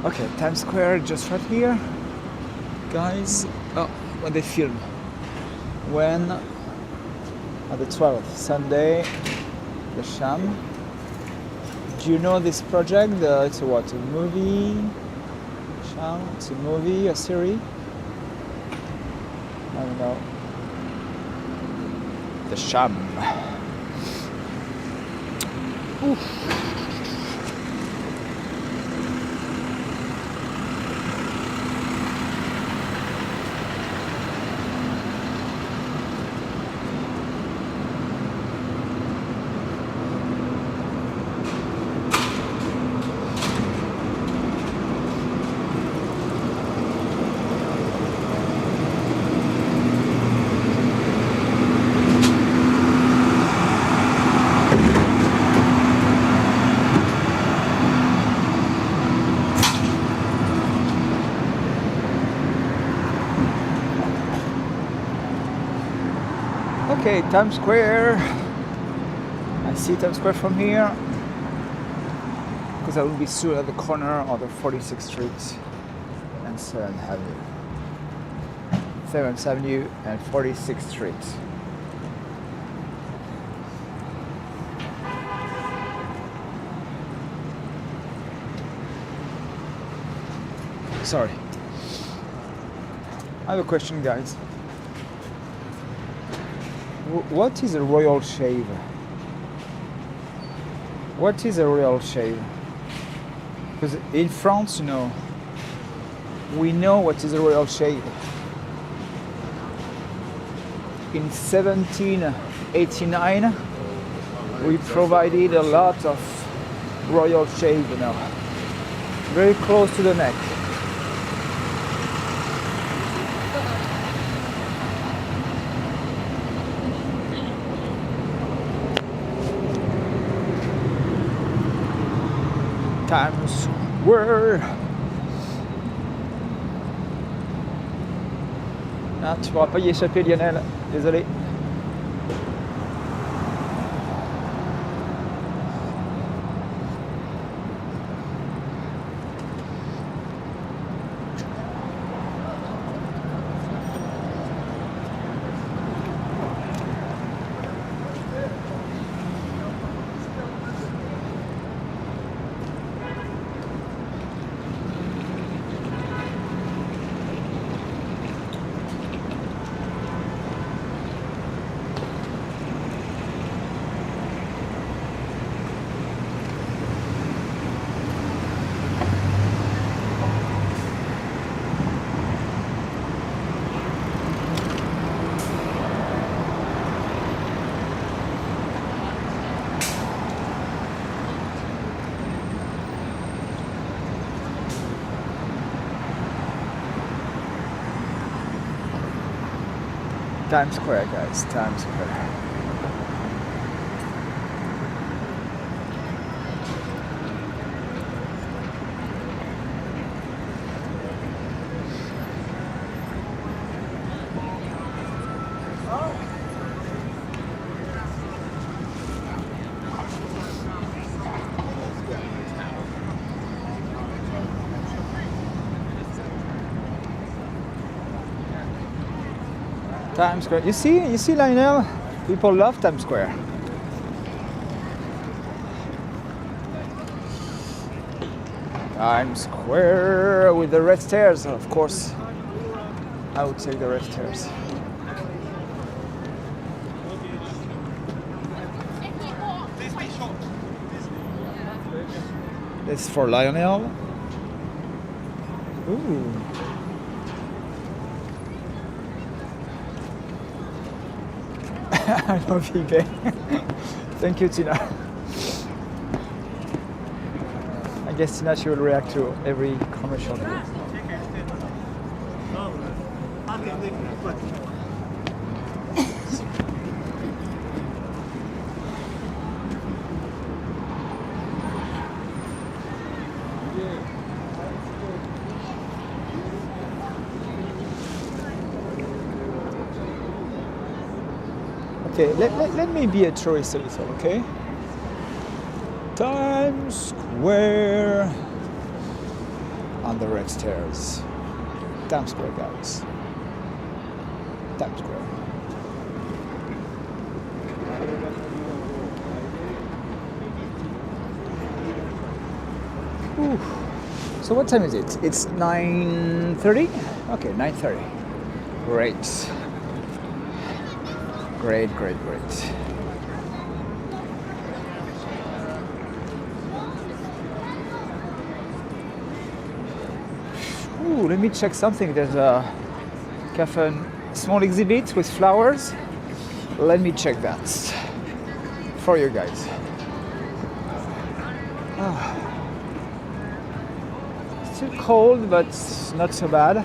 Okay, Times Square just right here, guys. Oh, when they film. When? On the 12th, Sunday, the Sham. Do you know this project? It's a what? A movie? Sham? It's a movie, a series? I don't know. The Sham. Oof. Okay, Times Square. I see Times Square from here because I will be soon at the corner of the 46th Street and 7th Avenue. 7th Avenue and 46th Street. Sorry. I have a question, guys. What is a royal shave? What is a royal shave? Because in France, you know, we know what is a royal shave. In 1789, we provided a lot of royal shave, you know, very close to the neck. Times Square. Ah, tu pourras pas y échapper, Lionel. Désolé. Times Square, guys, Times Square. Times Square. You see, Lionel? People love Times Square. Times Square with the red stairs, of course. I would take the red stairs. Please be short. This is for Lionel. Ooh. I love eBay. Thank you, Tina. I guess Tina, she will react to every commercial. Okay, let me be a tourist a little, okay? Times Square on the red stairs. Times Square, guys. Times Square. Ooh. So what time is it? It's 9:30? Okay, 9:30. Great. Great. Ooh, let me check something. There's a cafe, small exhibit with flowers. Let me check that for you guys. Still cold, but not so bad.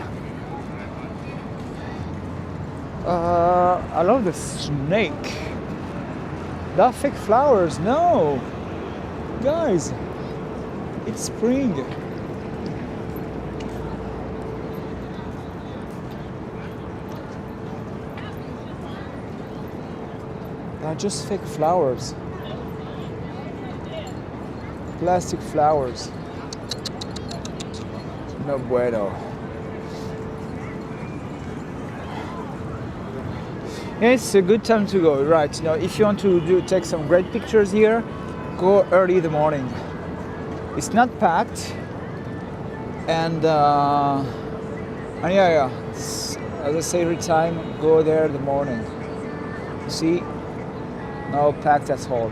I love the snake. There are fake flowers. No, guys, it's spring. They're just fake flowers. Plastic flowers. No bueno. Yeah, it's a good time to go, right? Now, if you want to take some great pictures here, go early in the morning. It's not packed, and yeah. As I say every time, go there in the morning. See, no packed at all.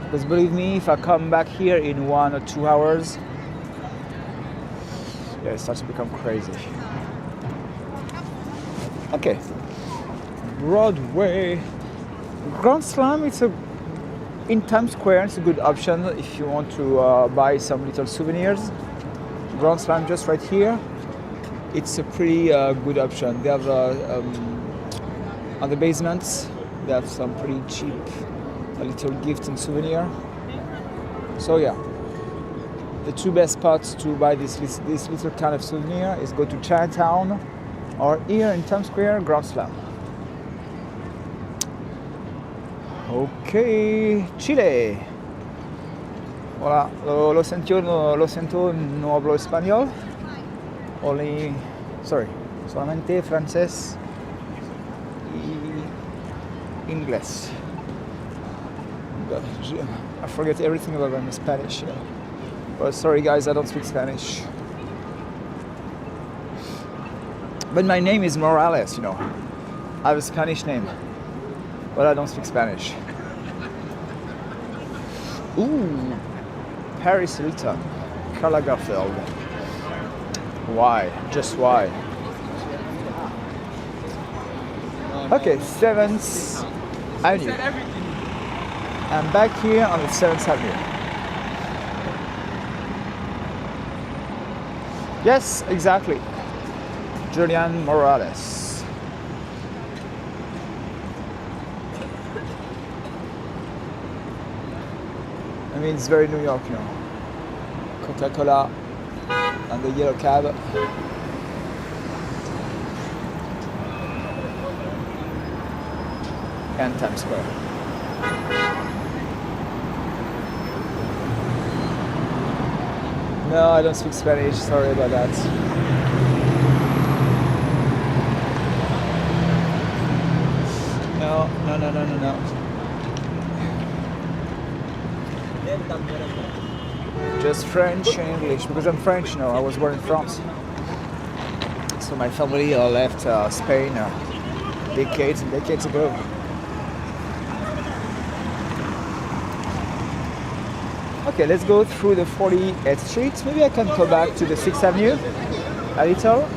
Because believe me, if I come back here in 1 or 2 hours, yeah, it starts to become crazy. Okay. Broadway. Grand Slam, in Times Square, it's a good option if you want to buy some little souvenirs. Grand Slam just right here. It's a pretty good option. They have on the basements, they have some pretty cheap little gift and souvenir. So yeah, the two best spots to buy this little kind of souvenir is go to Chinatown or here in Times Square, Grand Slam. Ok, Chile. Hola, lo siento, no hablo español. Solamente francés y inglés. I forget everything about them in Spanish. Yeah. But sorry guys, I don't speak Spanish. But my name is Morales, you know. I have a Spanish name, but I don't speak Spanish. Ooh, Paris Hilton, Karl Lagerfeld. Why? Just why? Okay, 7th Avenue. I'm back here on the 7th Avenue. Yes, exactly. Julian Morales. I mean, it's very New York, you know. Coca-Cola and the yellow cab. And Times Square. No, I don't speak Spanish, sorry about that. No. Just French and English, because I'm French, you know, I was born in France. So my family left Spain decades and decades ago. Okay, let's go through the 48th Street. Maybe I can go back to the 6th Avenue a little.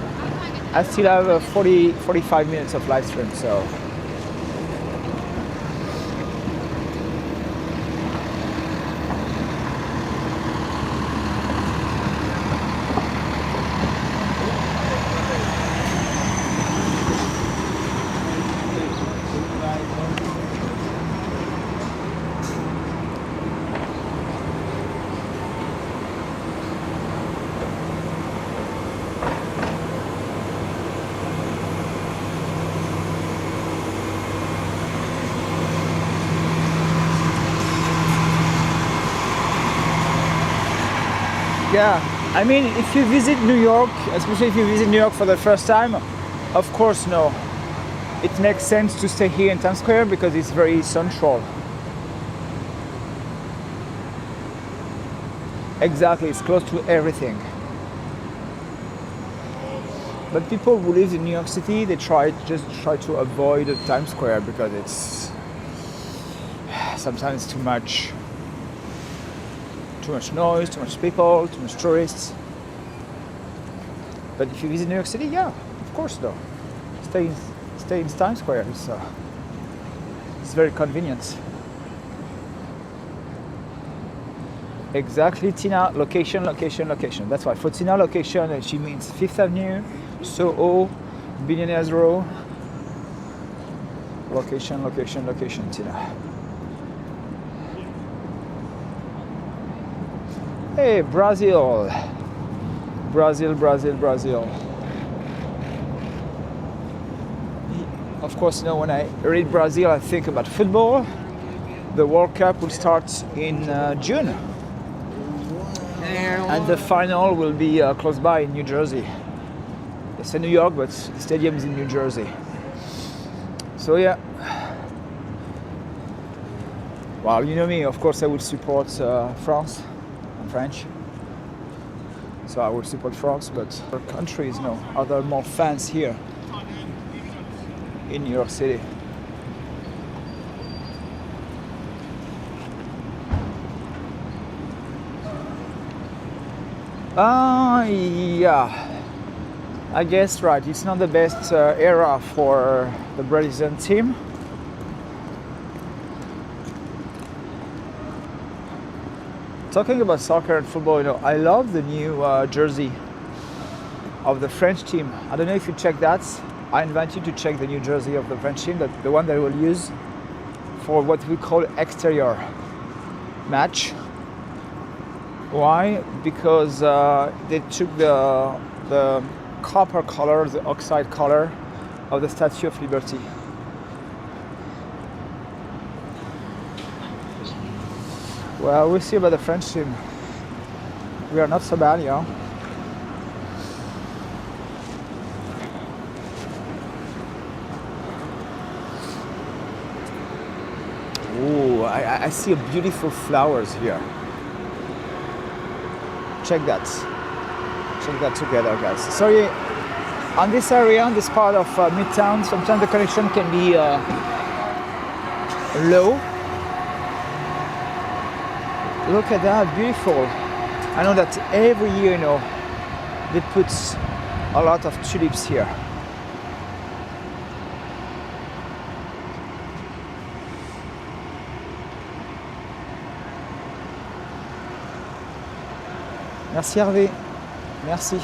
I still have 45 minutes of live stream, so. Yeah, I mean, if you visit New York, especially if you visit New York for the first time, of course, no. It makes sense to stay here in Times Square because it's very central. Exactly, it's close to everything. But people who live in New York City, they try to avoid Times Square because it's sometimes too much noise, too much people, too much tourists. But if you visit New York City, yeah, of course, though. Stay in Times Square. It's very convenient. Exactly, Tina. Location. That's why. For Tina, location, she means 5th Avenue, Soho, Billionaires Row. Location, Tina. Hey, Brazil. Of course, when I read Brazil, I think about football. The World Cup will start in June. And the final will be close by in New Jersey. It's in New York, but the stadium is in New Jersey. So yeah. Well, you know me, of course I would support France. I'm French. So I would support France, but other countries, are there more fans here in New York City? Yeah, I guess right. It's not the best era for the Brazilian team. Talking about soccer and football, I love the new jersey of the French team. I don't know if you check that. I invite you to check the new jersey of the French team, the one that we'll use for what we call exterior match. Why? Because they took the copper color, the oxide color of the Statue of Liberty. Well, we'll see about the French team. We are not so bad, yeah. Ooh, I see beautiful flowers here. Check that together, guys. Sorry, on this area, on this part of Midtown, sometimes the connection can be low. Look at that, beautiful. I know that every year, they put a lot of tulips here. Merci Hervé, merci.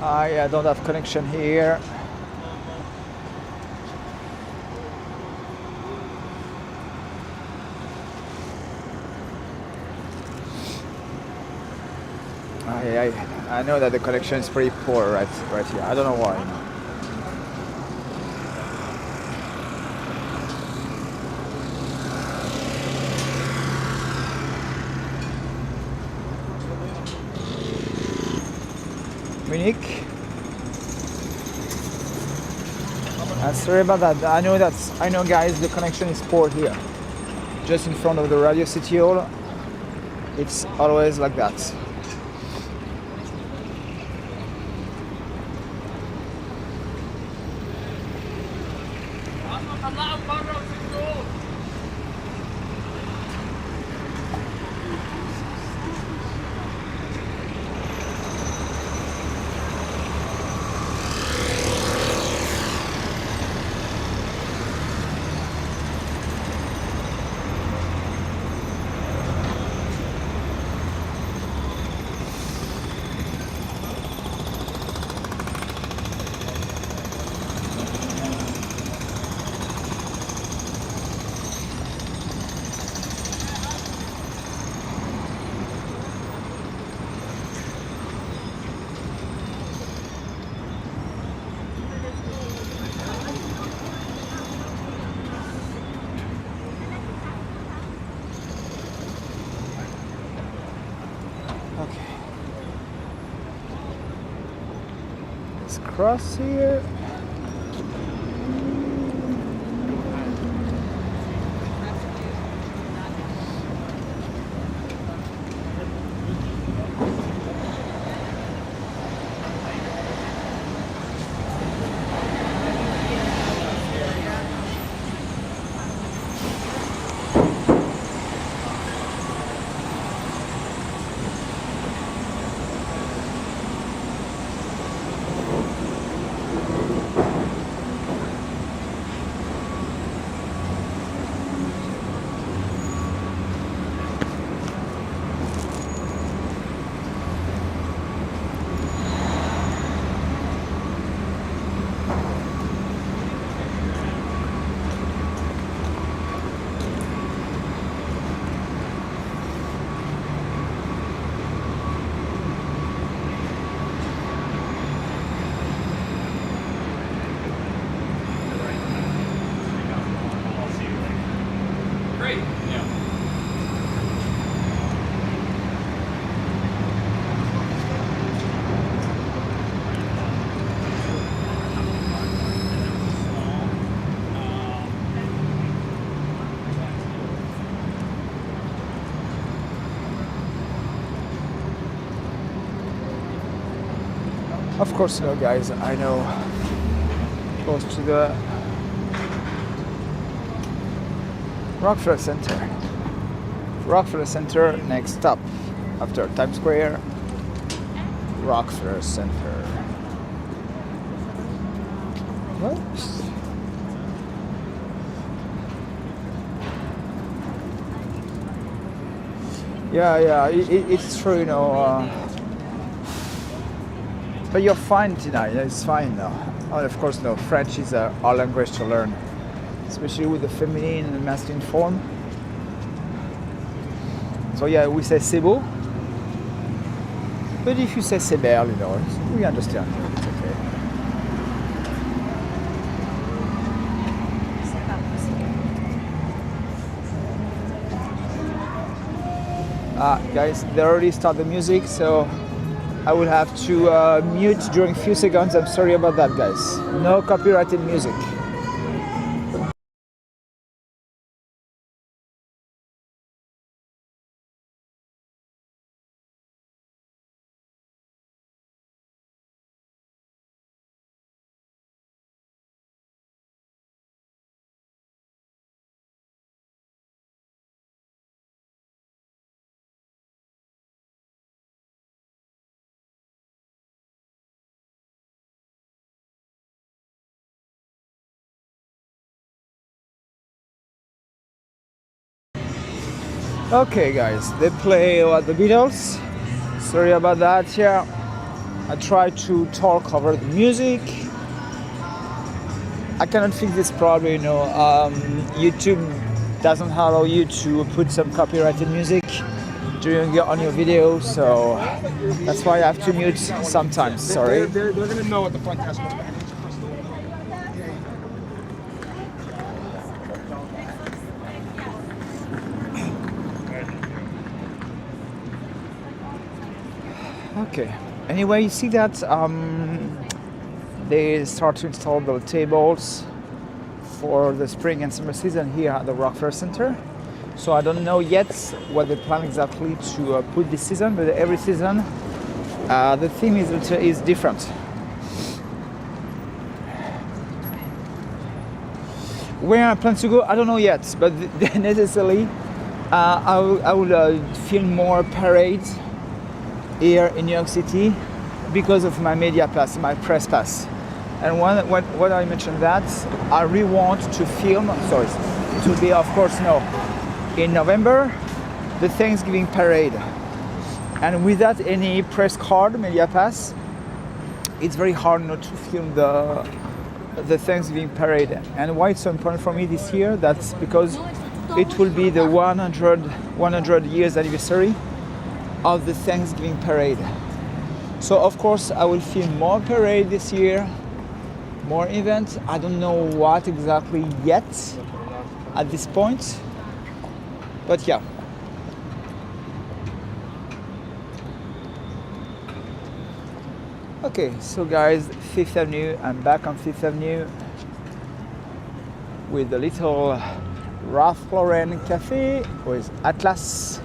I don't have connection here. I know that the connection is pretty poor right here. I don't know why. Munich. Sorry about that. I know, guys. The connection is poor here, just in front of the Radio City Hall. It's always like that. Cross here. Of course, no, guys. I know. Close to the Rockefeller Center. Rockefeller Center, next stop after Times Square. Rockefeller Center. Whoops. Yeah, it's true, you know. But you're fine tonight. It's fine now. And of course, no. French is a hard language to learn, especially with the feminine and masculine form. So yeah, we say c'est beau. But if you say c'est belle, you know, we understand. It's okay. Guys, they already start the music, so I will have to mute during a few seconds. I'm sorry about that, guys. No copyrighted music. Okay, guys, they play the Beatles. Sorry about that. Yeah, I try to talk over the music. I cannot fix this problem, you know. YouTube doesn't allow you to put some copyrighted music on your video, so that's why I have to mute sometimes. Sorry. They're gonna know what the front desk was. Okay. Anyway, you see that they start to install the tables for the spring and summer season here at the Rockefeller Center. So I don't know yet what they plan exactly to put this season, but every season the theme is different. Where I plan to go, I don't know yet, but necessarily I will film more parades here in New York City because of my media pass, my press pass. And when I mentioned that, I really want to film, sorry, it will be of course in November, the Thanksgiving parade. And without any press card, media pass, it's very hard not to film the Thanksgiving parade. And why it's so important for me this year, that's because it will be the 100 years anniversary of the Thanksgiving parade. So of course I will film more parade this year, more events. I don't know what exactly yet at this point, but yeah. Okay, so guys, Fifth Avenue, I'm back on Fifth Avenue with the little Ralph Lauren cafe with Atlas,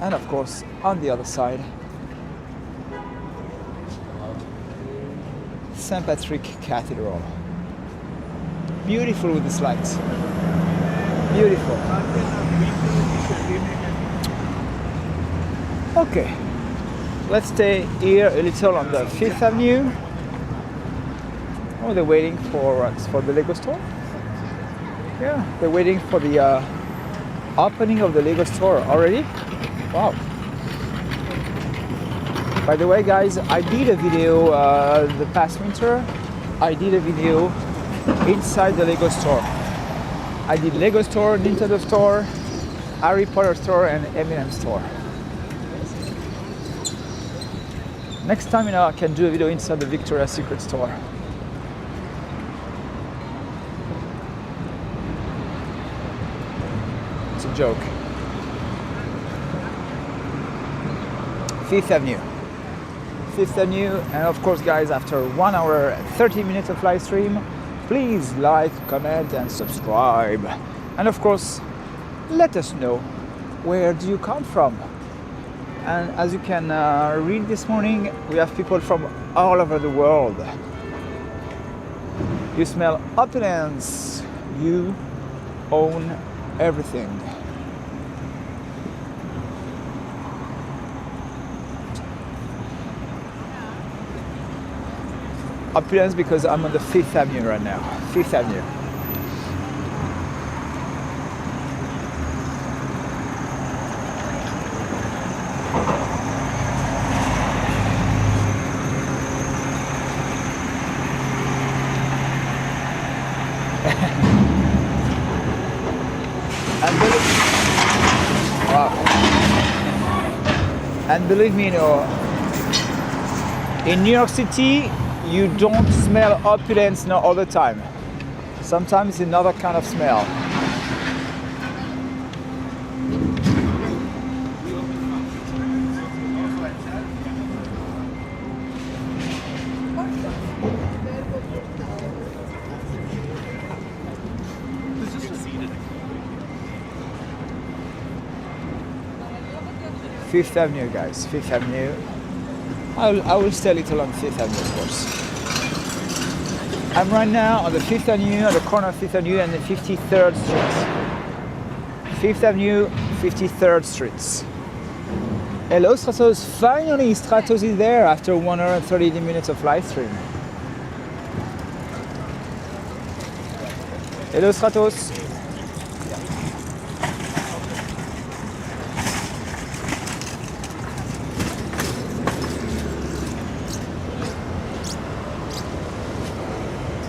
and of course on the other side, St. Patrick Cathedral. Beautiful with this light. Beautiful. Okay, let's stay here a little on the Fifth Avenue. Oh, they're waiting for the Lego store. Yeah, they're waiting for the opening of the Lego store already. Wow. By the way, guys, I did a video the past winter. I did a video inside the Lego store. I did Lego store, Nintendo store, Harry Potter store, and M&M store. Next time, I can do a video inside the Victoria's Secret store. It's a joke. Fifth Avenue. Fifth Avenue, and of course, guys, after 1 hour 30 minutes of live stream, please like, comment, and subscribe. And of course, let us know where do you come from. And as you can read this morning, we have people from all over the world. You smell opulence. You own everything. Opulence because I'm on the Fifth Avenue right now. Fifth Avenue. And believe me, in New York City, you don't smell opulence all the time. Sometimes it's another kind of smell. Fifth Avenue, guys, Fifth Avenue. I will stay a little on Fifth Avenue, of course. I'm right now on the Fifth Avenue, at the corner of Fifth Avenue and the 53rd Street. Fifth Avenue, 53rd Street. Hello, Stratos. Finally, Stratos is there after 1 hour and 30 minutes of live stream. Hello, Stratos.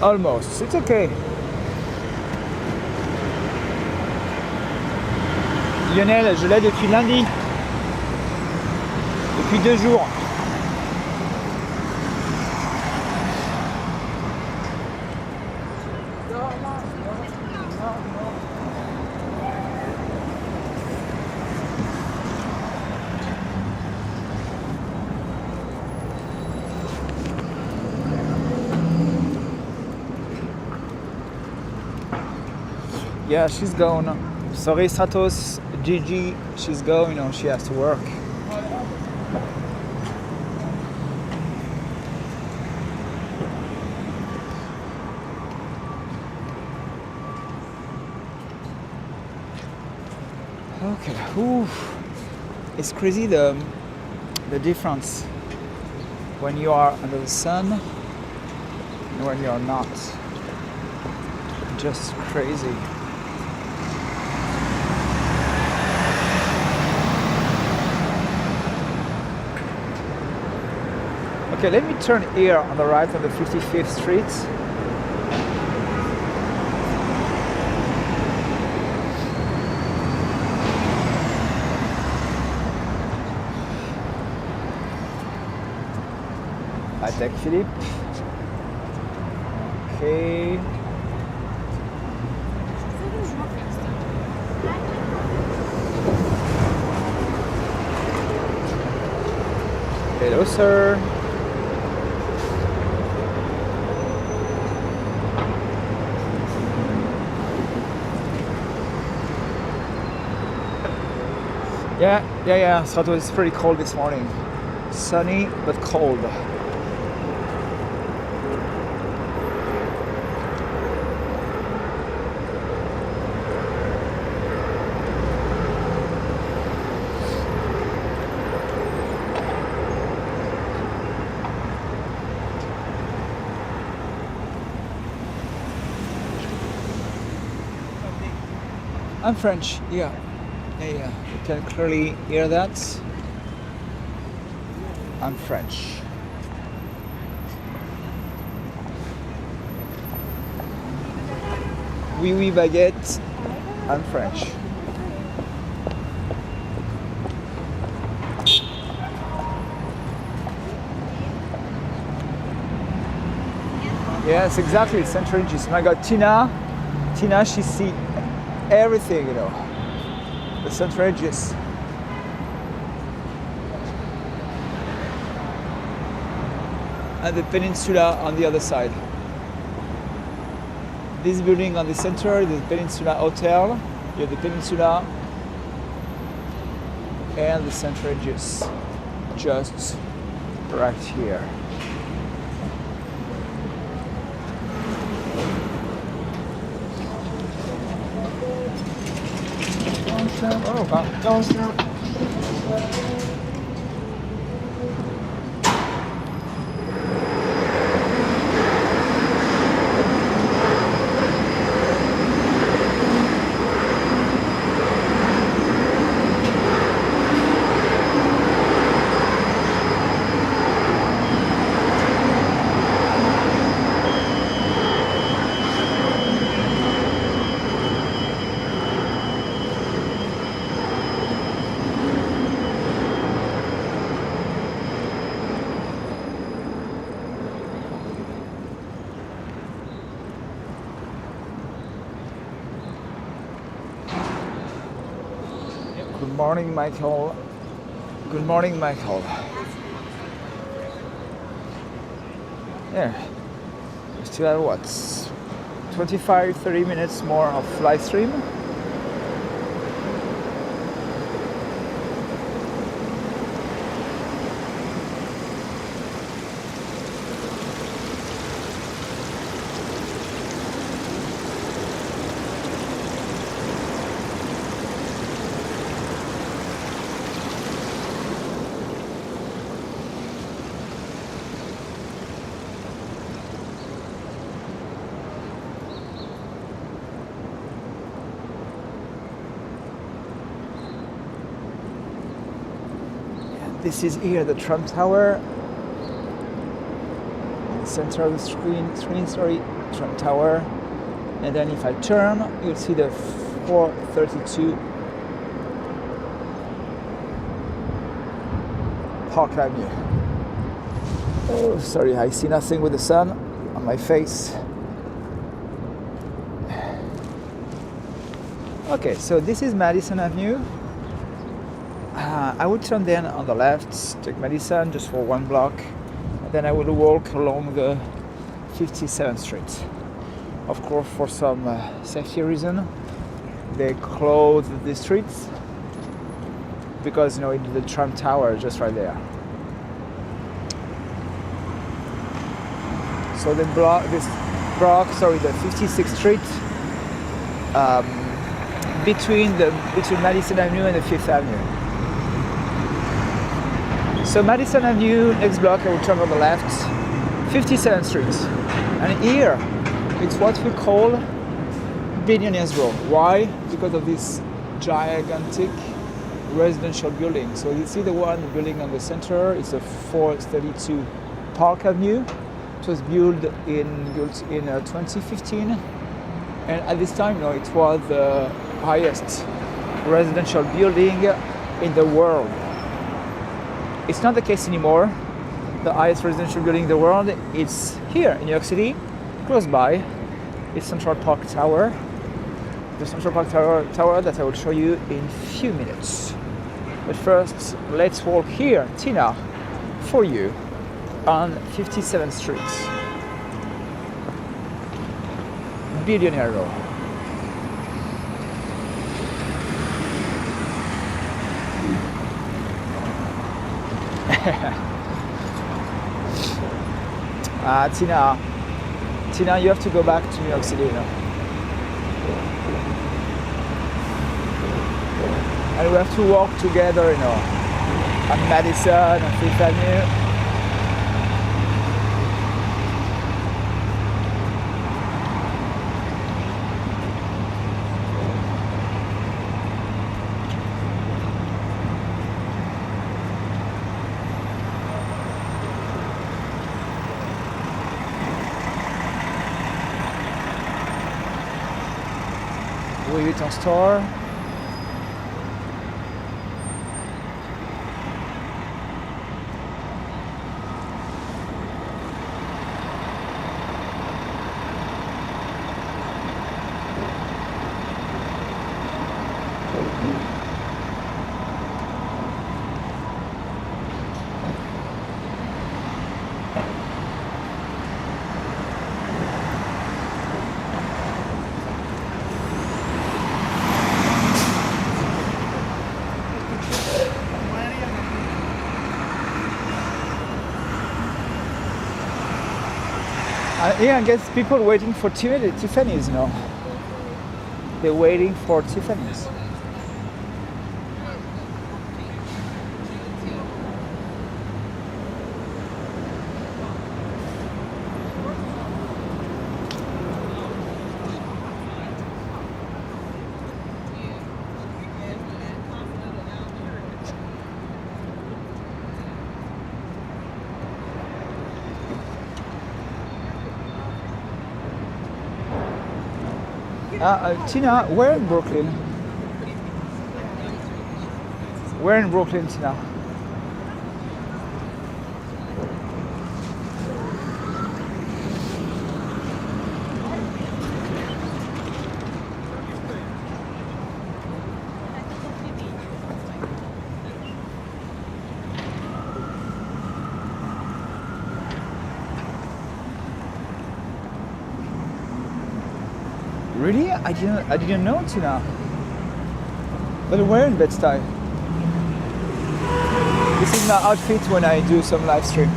Almost, it's okay. Lionel, je l'ai depuis lundi. Depuis 2 jours. Yeah, she's gone. Sorry, Satos, Gigi, she's gone. You know, she has to work. Okay. Ooh. It's crazy the difference when you are under the sun and when you are not. Just crazy. Okay, let me turn here on the right on the 55th Street. I take Philippe. Okay. Hello, sir. Yeah. So it was pretty cold this morning. Sunny but cold. I'm French, yeah. You can clearly hear that. I'm French. Oui, baguette. I'm French. Yes, exactly. St. Regis. And I got Tina. Tina, she see everything, you know. The St. Regis. And the peninsula on the other side. This building on the center, the Peninsula Hotel. You have the Peninsula and the St. Regis. Just right here. Oh, wow. Don't stop. Good morning, Michael. Good morning, Michael. Yeah, we still have what? 25-30 minutes more of live stream. This is here the Trump Tower. In the center of the screen, Trump Tower. And then if I turn, you'll see the 432 Park Avenue. Oh, sorry, I see nothing with the sun on my face. Okay, so this is Madison Avenue. I would turn then on the left, take Madison just for one block, and then I will walk along the 57th Street. Of course, for some safety reason, they closed the streets because the tram tower is just right there. So the 56th Street between Madison Avenue and the Fifth Avenue. So Madison Avenue, next block, I will turn on the left, 57th Street. And here, it's what we call Billionaires Row. Why? Because of this gigantic residential building. So you see the one building on the center, it's a 432 Park Avenue. It was built in 2015. And at this time, it was the highest residential building in the world. It's not the case anymore. The highest residential building in the world is here in New York City, close by. It's Central Park Tower. The Central Park Tower that I will show you in a few minutes. But first, let's walk here, Tina, for you, on 57th Street. Billionaire Row. Tina, you have to go back to New York City now. And we have to walk together, on Madison and Fifth Avenue. Louis Vuitton store. I guess people waiting for Tiffany's, They're waiting for Tiffany's. Tina, where in Brooklyn? Where in Brooklyn, Tina? Really? I didn't know, Tina. But where in Bed-Stuy? This is my outfit when I do some live stream.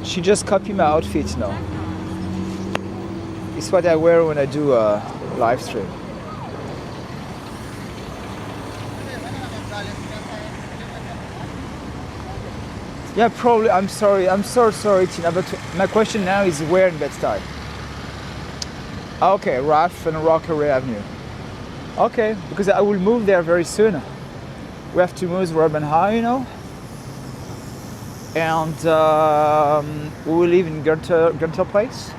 She just copied my outfit now. It's what I wear when I do a live stream. Yeah, probably. I'm sorry. I'm so sorry, Tina. But my question now is where in Bed-Stuy? Okay, Rockefeller Avenue. Okay, because I will move there very soon. We have to move to Urban High, and we will live in Gunter Place.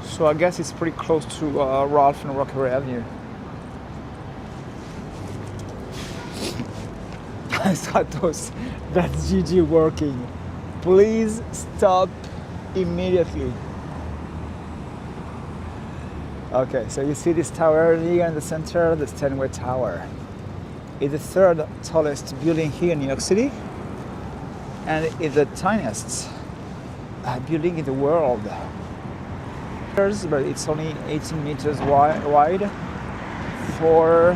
So I guess it's pretty close to Ralph and Rockefeller Avenue. Stratos, that's Gigi working. Please stop immediately. Okay, so you see this tower here in the center, the Steinway Tower. It's the third tallest building here in New York City, and it's the tiniest building in the world. But it's only 18 meters wide. For,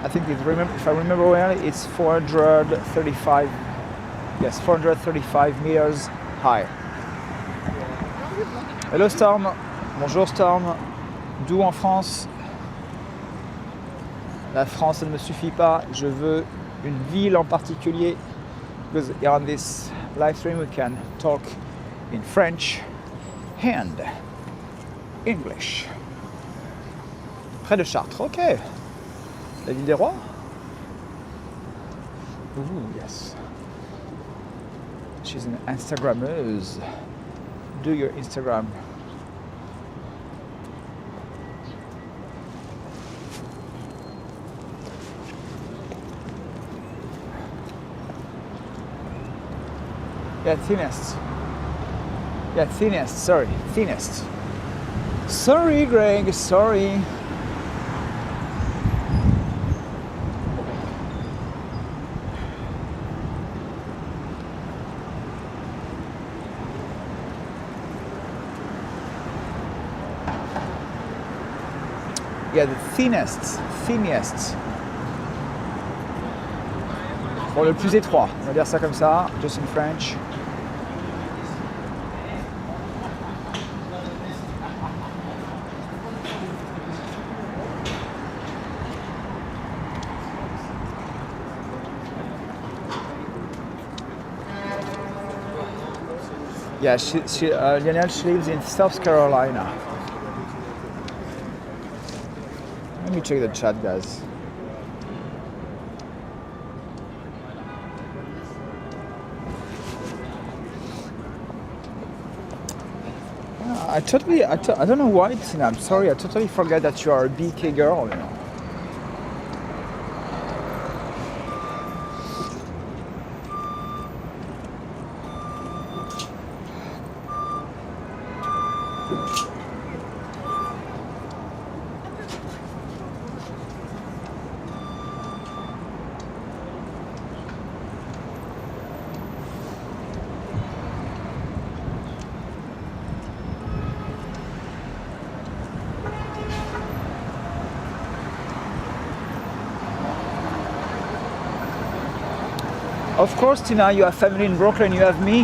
I think if I remember well, it's 435. Yes, 435 meters high. Hello Storm. Bonjour Storm. D'où en France? La France, ça ne me suffit pas. Je veux une ville en particulier. Because on this live stream we can talk in French and English. Près de Chartres, ok. La ville des rois? Ooh, yes. She's an Instagrammeuse. Do your Instagram. Yeah, thinnest. Yeah, thinnest, sorry, thinnest. Sorry, Greg, sorry. Yeah, the thinnest. Bon, le plus étroit, on va dire ça comme ça, just in French. Yeah, Lionel, she lives in South Carolina. Let me check the chat, guys. I don't know why, Tina, I'm sorry, I totally forget that you are a BK girl, you know. Of course, Tina, you have family in Brooklyn, you have me.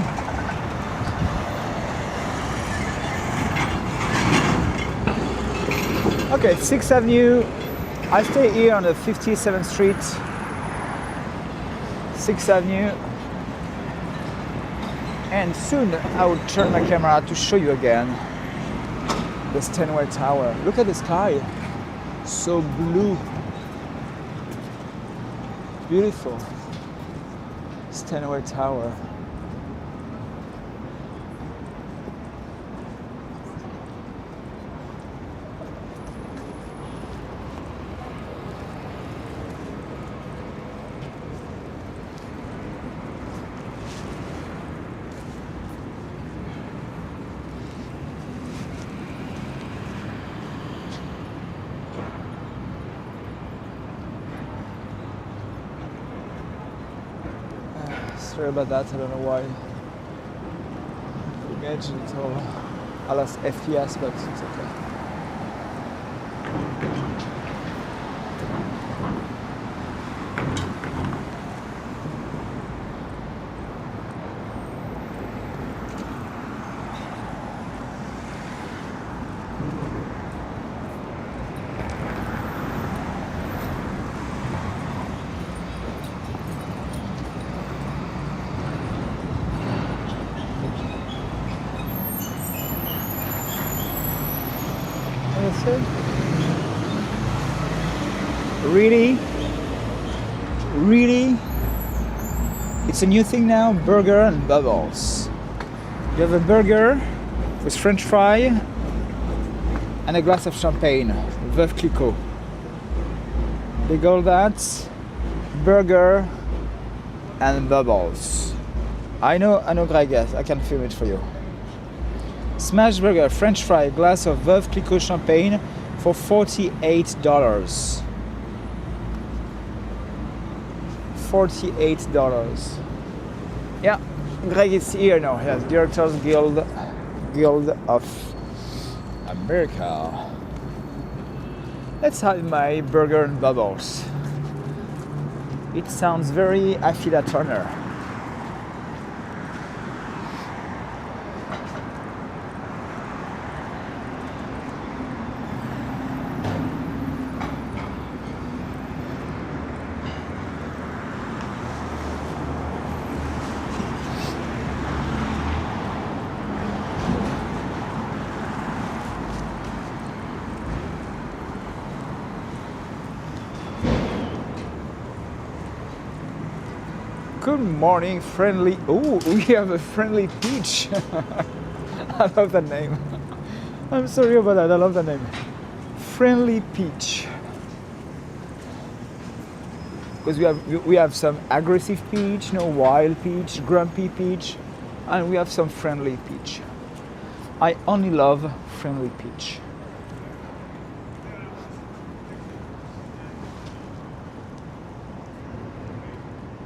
Okay, 6th Avenue. I stay here on the 57th Street. 6th Avenue. And soon I will turn my camera to show you again the Steinway Tower. Look at the sky. So blue. Beautiful. Steinway Tower. Sorry about that, I don't know why. Imagine it all a las FPS, but it's okay. Really? It's a new thing now, burger and bubbles. You have a burger with French fry and a glass of champagne, Veuve Clicquot. They call that burger and bubbles. I know, Greg, yes, I can film it for you. Smash burger, French fry, glass of Veuve Clicquot champagne for $48. $48. Yeah, Greg is here now. Yes, Directors Guild of America. Let's have my burger and bubbles. It sounds very Affida Turner. Good morning, friendly. Oh, we have a friendly peach. I love that name. I'm sorry about that. I love that name. Friendly peach. Because we have some aggressive peach, wild peach, grumpy peach, and we have some friendly peach. I only love friendly peach.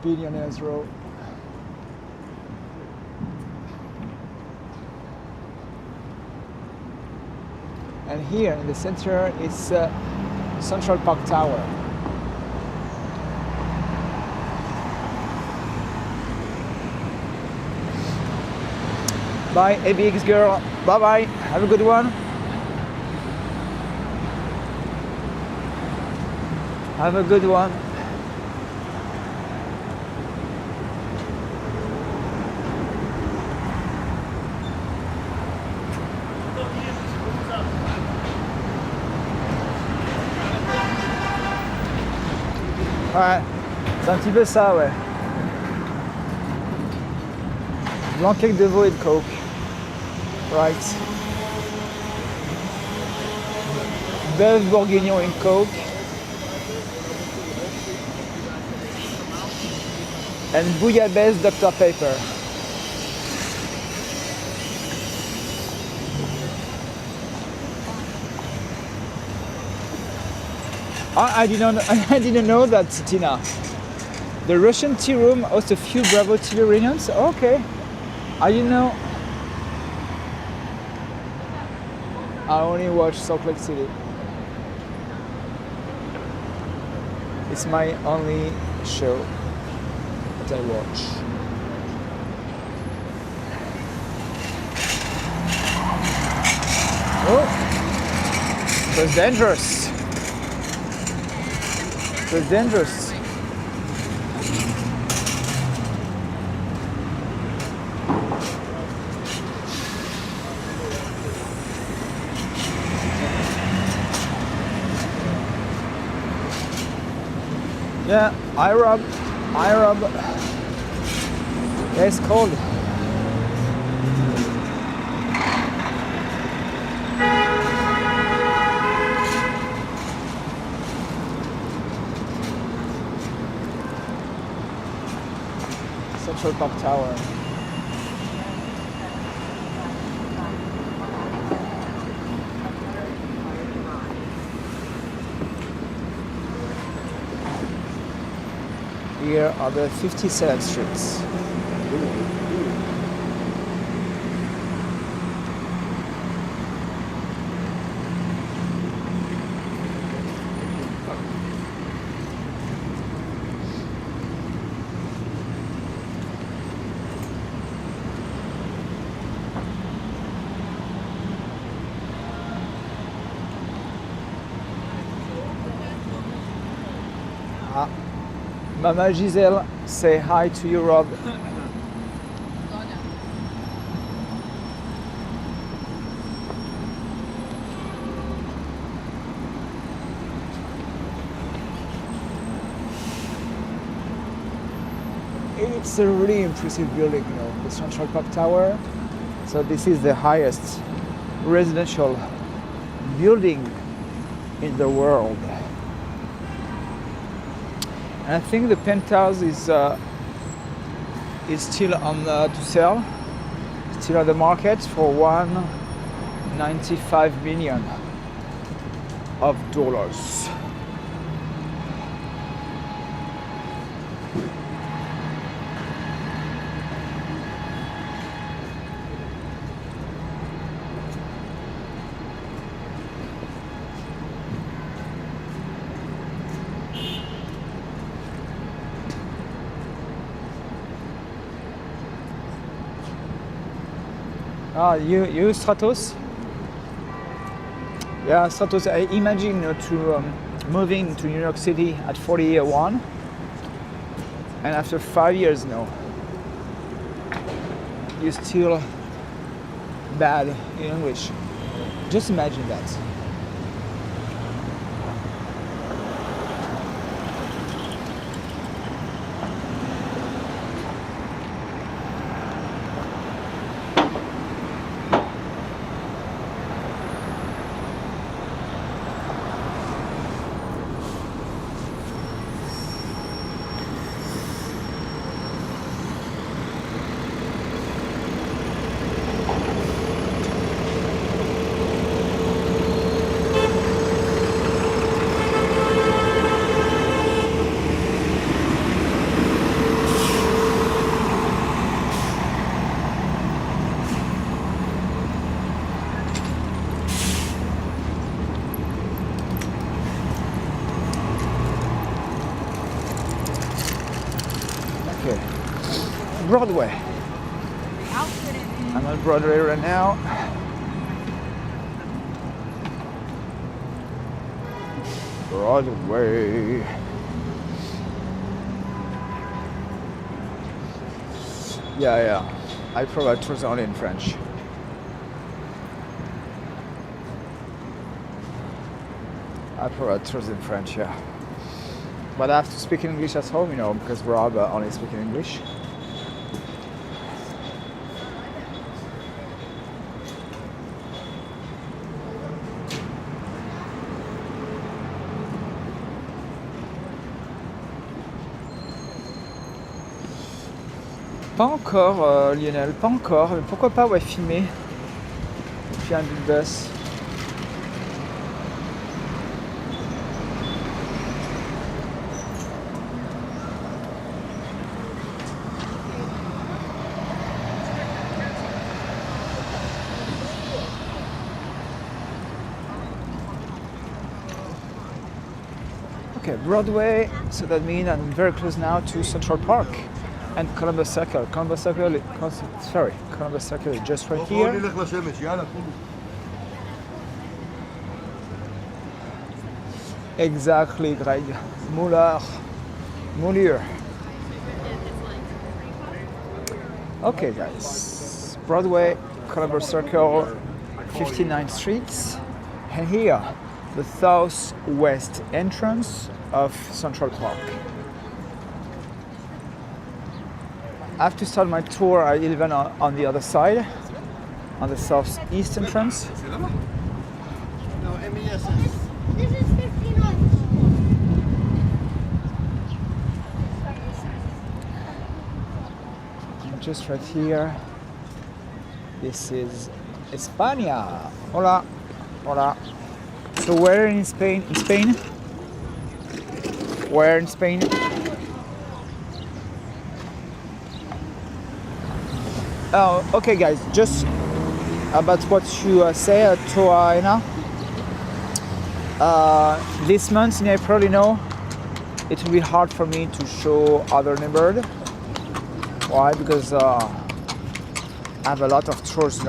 Billionaires Row. And here in the center is Central Park Tower. Bye, ABX girl. Bye bye. Have a good one. Have a good one. Ouais, c'est un petit peu ça, ouais. Blanc cake de veau et de coke. Right. Bœuf bourguignon and coke. And bouillabaisse Dr Pepper. I didn't know that, Tina. The Russian tea room hosts a few Bravo TV reunions. Okay, I didn't know. I only watch Salt Lake City. It's my only show that I watch. Oh, it was dangerous. It was dangerous. Yeah, I rub. Yeah, it's cold. Central Park Tower. Here are the 57th streets. Mama Giselle, say hi to you, Rob. It's a really impressive building, the Central Park Tower. So this is the highest residential building in the world. And I think the penthouse is still on to sell, still on the market for $95 million of dollars. You Stratos? Yeah, Stratos. I imagine to moving to New York City at 41, and after 5 years now, you're still bad in English. Just imagine that. Broadway. I'm on Broadway right now. Broadway. Yeah. I provide tours only in French. I provide tours in French, yeah. But I have to speak English at home, because Rob only speaks English. Pas encore, Lionel, pas encore. Mais pourquoi pas, filmer. Puis un big bus. Okay, Broadway, so that means I'm very close now to Central Park. And Columbus Circle. Columbus Circle is just right here. Exactly, Greg. Moulure. Okay, guys. Broadway, Columbus Circle, 59th Street. And here, the southwest entrance of Central Park. I have to start my tour at 11 on the other side, on the southeast entrance. No, MES. This is 59. Just right here. This is España. Hola. So where in Spain? Where in Spain? Oh, okay, guys. Just about what you say, Toaena. This month in April, it will be hard for me to show other neighborhood. Why? Because I have a lot of chores,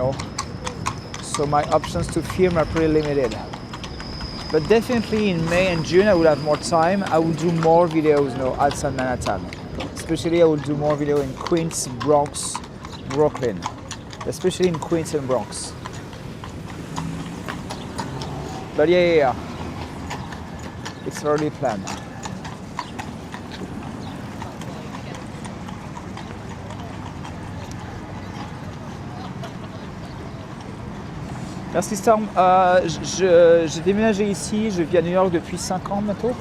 so my options to film are pretty limited. But definitely in May and June I will have more time. I will do more videos, outside Manhattan. Especially I will do more video in Queens, Bronx, Brooklyn. Especially in Queens and Bronx. But yeah. It's already planned. Merci Storm. J'ai déménagé ici, je vis à New York depuis 5 ans bientôt.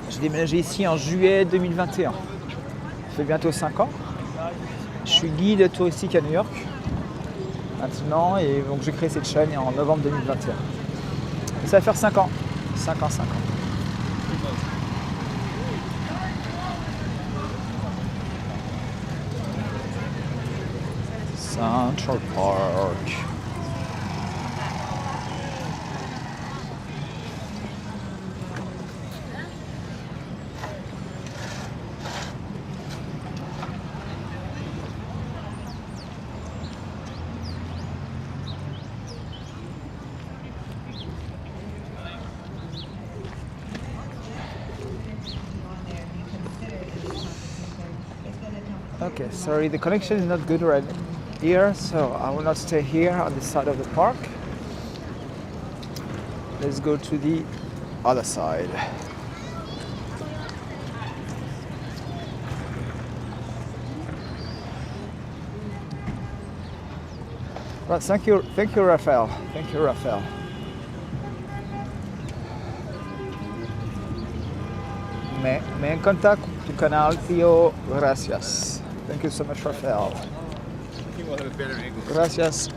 J'ai déménagé ici en juillet 2021. Ça fait bientôt 5 ans. Je suis guide touristique à New York. maintenant, et donc j'ai créé cette chaîne en novembre 2021. Et ça va faire 5 ans. 5 ans. Central Park. Okay, sorry, the connection is not good right here, so I will not stay here on the side of the park. Let's go to the other side. Well, thank you, Raphael. Thank you, Raphael. Me encanta tu canal, tío. Gracias. Thank you so much, Raphael. Gracias.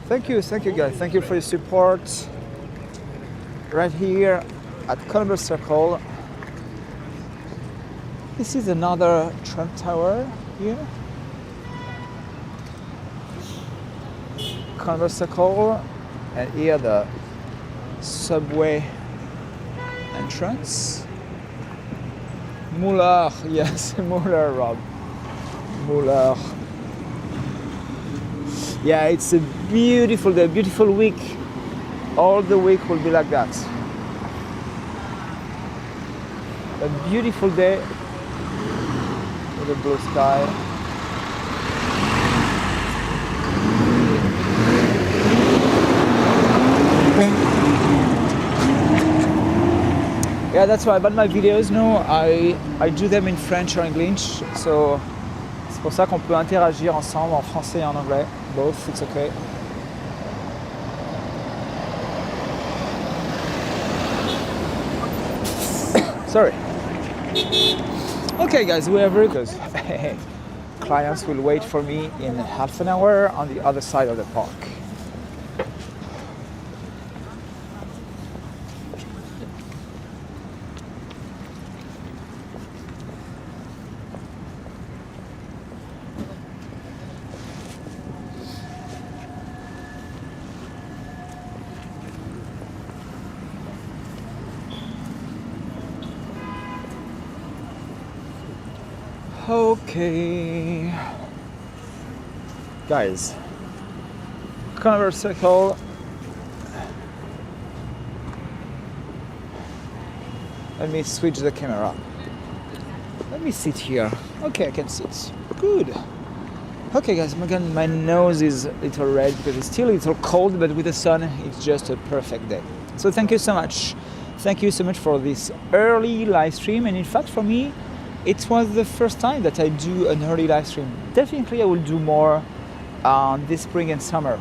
Thank you guys. Thank you for your support. Right here at Columbus Circle. This is another Trump Tower here. Columbus Circle, and here the subway entrance. Muller, yes, Muller, Rob. Muller. Yeah, it's a beautiful day, beautiful week. All the week will be like that. A beautiful day with a blue sky. Yeah, that's why about my videos now, I do them in French or English, so c'est pour ça qu'on peut interagir ensemble en français et en anglais. Both, it's okay. Sorry. Okay guys, we are very close. Clients will wait for me in half an hour on the other side of the park. Okay, guys, Columbus Circle. Let me switch the camera. Let me sit here. Okay, I can sit. Good. Okay, guys, again, my nose is a little red because it's still a little cold, but with the sun, it's just a perfect day. So thank you so much. Thank you so much for this early live stream. And in fact, for me, it was the first time that I do an early live stream. Definitely I will do more this spring and summer,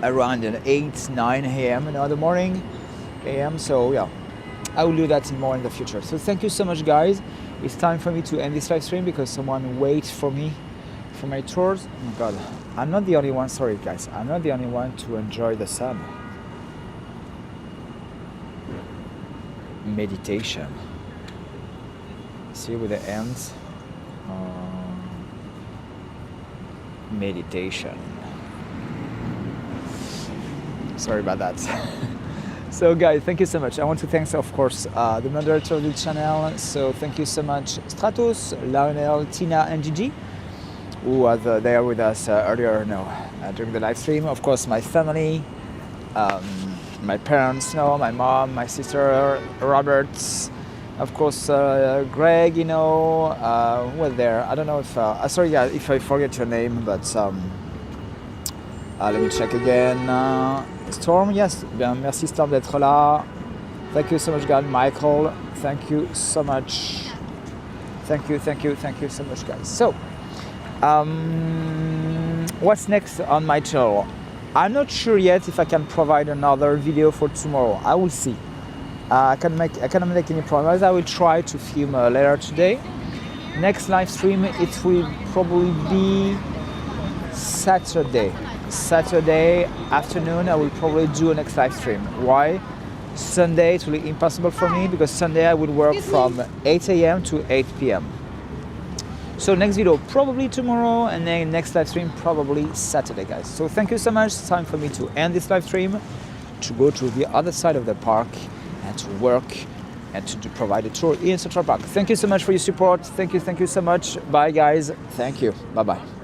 around 8, 9 a.m. in the morning a.m. So yeah, I will do that more in the future. So thank you so much, guys. It's time for me to end this live stream because someone waits for me for my tours. Oh my God, I'm not the only one, sorry guys, I'm not the only one to enjoy the sun. Meditation. See with the ends. Meditation. Sorry about that. So guys, thank you so much. I want to thank, of course, the moderator of the channel. So thank you so much, Stratos, Lionel, Tina, and Gigi, who was there with us earlier during the live stream. Of course, my family, my parents, my mom, my sister, Robert. Of course, Greg, who was there. I don't know if, sorry, if I forget your name, but let me check again. Storm, yes, bien, merci Storm d'être là. Thank you so much, guys. Michael, thank you so much. Thank you so much, guys. So, what's next on my channel? I'm not sure yet if I can provide another video for tomorrow. I will see. I cannot make any promise. I will try to film later today. Next live stream, it will probably be Saturday afternoon. I will probably do a next live stream. Why? Sunday it will be impossible for me because Sunday I will work from 8 a.m. to 8 p.m. So next video probably tomorrow, and then next live stream probably Saturday, guys. So thank you so much. It's time for me to end this live stream, to go to the other side of the park and to work and to provide a tour in Central Park. Thank you so much for your support. Thank you so much. Bye, guys. Thank you. Bye-bye.